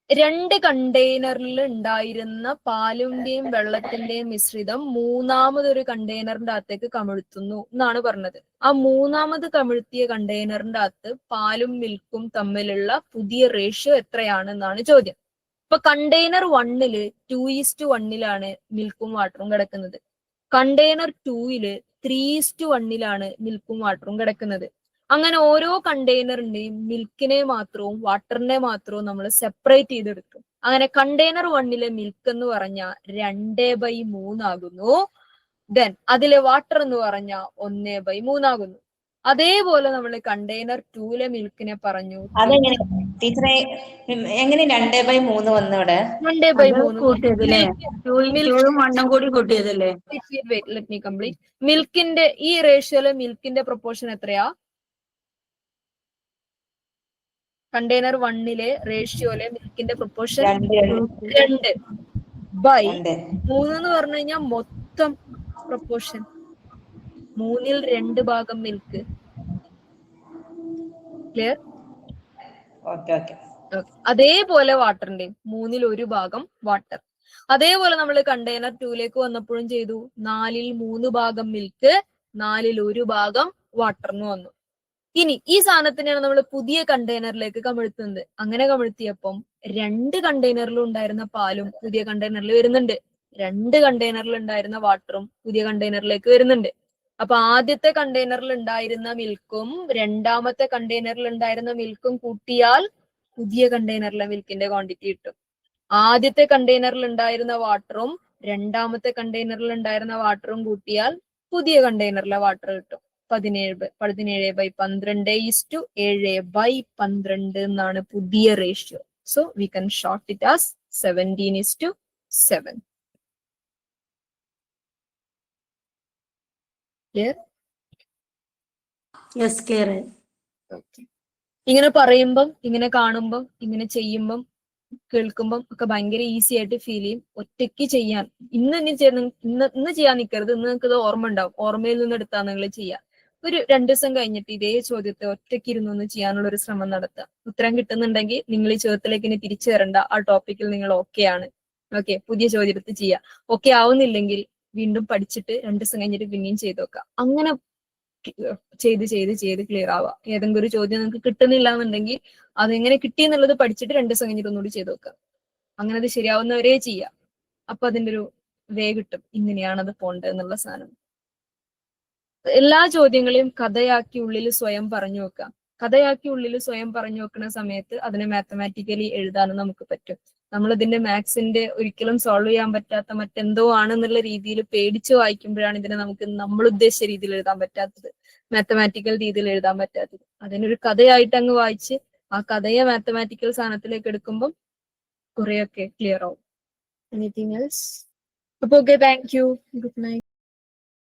2 കണ്ടെയ്നറിൽ ഉണ്ടായിരുന്ന പാലിന്റെയും വെള്ളത്തിന്റെയും മിശ്രിതം മൂന്നാമതൊരു കണ്ടെയ്നറിന്റെ അകത്തേക്ക് കമിഴ്ത്തുന്നു എന്നാണ് പറഞ്ഞത്. ആ മൂന്നാമത് കമിഴ്ത്തിയ കണ്ടെയ്നറിന്റെ അകത്ത് പാലും മിൽക്കും തമ്മിലുള്ള പുതിയ റേഷ്യോ എത്രയാണെന്നാണ് ചോദ്യം. ഇപ്പൊ കണ്ടെയ്നർ 1ല് 2:1 മിൽക്കും വാട്ടറും കിടക്കുന്നത്. കണ്ടെയ്നർ 2ല് 3:1 മിൽക്കും വാട്ടറും കിടക്കുന്നത്. അങ്ങനെ ഓരോ കണ്ടെയ്നറിന്റെയും മിൽക്കിനെ മാത്രവും വാട്ടറിനെ മാത്രവും നമ്മൾ സെപ്പറേറ്റ് ചെയ്തെടുക്കും. അങ്ങനെ കണ്ടെയ്നർ 1ലെ മിൽക്ക് എന്ന് പറഞ്ഞാൽ 2/3 ആകുന്നു. ദെൻ അതിലെ വാട്ടർ എന്ന് പറഞ്ഞാൽ 1/3 ആകുന്നു. അതേപോലെ നമ്മൾ കണ്ടെയ്നർ 2ലെ മിൽക്കിനെ പറഞ്ഞു അതെങ്ങനെ ടീച്ചറെ, എങ്ങനെ 2/3 വന്നു ഇവിടെ? 2/3 കൂട്ടിയതല്ലേ? 2 1 കൂടി കൂട്ടിയതല്ലേ? Let me complete. മിൽക്കിന്റെ ഈ റേഷ്യോയിലെ മിൽക്കിന്റെ പ്രൊപ്പോർഷൻ എത്രയാ? കണ്ടെയ്നർ 1ലെ റേഷ്യോയിലെ മിൽക്കിന്റെ പ്രൊപ്പോർഷൻ 2 ബൈ 3 എന്ന് പറഞ്ഞു കഴിഞ്ഞാൽ മൊത്തം പ്രൊപ്പോർഷൻ. 3ൽ 2 ഭാഗം മിൽക്ക്. ക്ലിയർ? അതേപോലെ വാട്ടറിന്റെ 3ൽ 1 ഭാഗം വാട്ടർ. അതേപോലെ നമ്മൾ കണ്ടെയ്നർ 2ലേക്ക് വന്നപ്പോഴും ചെയ്തു. 4ൽ 3 ഭാഗം മിൽക്ക്, 4ൽ 1 ഭാഗം വാട്ടർ എന്ന് വന്നു. ഇനി ഈ സാധനത്തിനെയാണ് നമ്മൾ പുതിയ കണ്ടെയ്നറിലേക്ക് കമിഴ്ത്തുന്നത്. അങ്ങനെ കമിഴ്ത്തിയപ്പം 2 കണ്ടെയ്നറിലും ഉണ്ടായിരുന്ന പാലും പുതിയ കണ്ടെയ്നറിൽ വരുന്നുണ്ട്. 2 കണ്ടെയ്നറിൽ ഉണ്ടായിരുന്ന വാട്ടറും പുതിയ കണ്ടെയ്നറിലേക്ക് വരുന്നുണ്ട്. അപ്പൊ ആദ്യത്തെ കണ്ടെയ്നറിൽ ഉണ്ടായിരുന്ന മിൽക്കും രണ്ടാമത്തെ കണ്ടെയ്നറിൽ ഉണ്ടായിരുന്ന മിൽക്കും കൂട്ടിയാൽ പുതിയ കണ്ടെയ്നറിലെ മിൽക്കിന്റെ ക്വാണ്ടിറ്റി കിട്ടും. ആദ്യത്തെ കണ്ടെയ്നറിൽ ഉണ്ടായിരുന്ന വാട്ടറും രണ്ടാമത്തെ കണ്ടെയ്നറിൽ ഉണ്ടായിരുന്ന വാട്ടറും കൂട്ടിയാൽ പുതിയ കണ്ടെയ്നറിലെ വാട്ടർ കിട്ടും. 17/12 7/12 എന്നാണ് പുതിയ ratio. So we can short it as 17:7. Clear? Yes, clear. ഇങ്ങനെ പറയുമ്പം, ഇങ്ങനെ കാണുമ്പം, ഇങ്ങനെ ചെയ്യുമ്പം, കേൾക്കുമ്പം ഒക്കെ ഭയങ്കര ഈസി ആയിട്ട് ഫീൽ ചെയ്യും. ഒറ്റയ്ക്ക് ചെയ്യാൻ ഇന്ന് ചെയ്യാൻ നിൽക്കരുത്. ഇന്ന് നിങ്ങൾക്ക് ഇത് ഓർമ്മ ഉണ്ടാവും. ഓർമ്മയിൽ നിന്ന് എടുത്താൽ നിങ്ങൾ ചെയ്യാം. ഒരു 2 ദിവസം കഴിഞ്ഞിട്ട് ഇതേ ചോദ്യത്തെ ഒറ്റയ്ക്ക് ഇരുന്നൊന്ന് ചെയ്യാനുള്ള ഒരു ശ്രമം നടത്തുക. ഉത്തരം കിട്ടുന്നുണ്ടെങ്കിൽ നിങ്ങൾ ഈ ചോദ്യത്തിലേക്ക് ഇനി തിരിച്ചു വരണ്ട. ആ ടോപ്പിക്കിൽ നിങ്ങൾ ഓക്കെ ആണ്. ഓക്കെ, പുതിയ ചോദ്യം എടുത്ത് ചെയ്യുക. ഓക്കെ ആവുന്നില്ലെങ്കിൽ വീണ്ടും പഠിച്ചിട്ട് 2 ദിവസം കഴിഞ്ഞിട്ട് പിന്നെയും ചെയ്ത് നോക്കുക. അങ്ങനെ ചെയ്ത് ക്ലിയർ ആവുക. ഏതെങ്കിലും ഒരു ചോദ്യം നിങ്ങൾക്ക് കിട്ടുന്നില്ല എന്നുണ്ടെങ്കിൽ അതെങ്ങനെ കിട്ടി എന്നുള്ളത് പഠിച്ചിട്ട് 2 ദിവസം കഴിഞ്ഞിട്ട് ഒന്നുകൂടി ചെയ്ത് നോക്കുക. അങ്ങനെ അത് ശരിയാവുന്നവരെ ചെയ്യുക. അപ്പൊ അതിന്റെ ഒരു വേ കിട്ടും. ഇങ്ങനെയാണത് പോണ്ടത് എന്നുള്ള സാധനം. എല്ലാ ചോദ്യങ്ങളെയും കഥയാക്കി ഉള്ളിൽ സ്വയം പറഞ്ഞു വെക്കുക. കഥയാക്കി ഉള്ളിൽ സ്വയം പറഞ്ഞു വെക്കുന്ന സമയത്ത് അതിനെ മാത്തമാറ്റിക്കലി എഴുതാനും നമുക്ക് പറ്റും. നമ്മൾ ഇതിന്റെ മാത്സിന്റെ ഒരിക്കലും സോൾവ് ചെയ്യാൻ പറ്റാത്ത മറ്റെന്തോ ആണെന്നുള്ള രീതിയിൽ പേടിച്ച് വായിക്കുമ്പോഴാണ് ഇതിനെ നമുക്ക് നമ്മൾ ഉദ്ദേശിച്ച രീതിയിൽ എഴുതാൻ പറ്റാത്തത്, മാത്തമാറ്റിക്കൽ രീതിയിൽ എഴുതാൻ പറ്റാത്തത്. അതിനൊരു കഥയായിട്ട് അങ്ങ് വായിച്ച് ആ കഥയെ മാത്തമാറ്റിക്കൽ സാധനത്തിലേക്ക് എടുക്കുമ്പോൾ കുറെയൊക്കെ ക്ലിയർ ആവും. Anything else? അപ്പൊ okay, thank you, good night.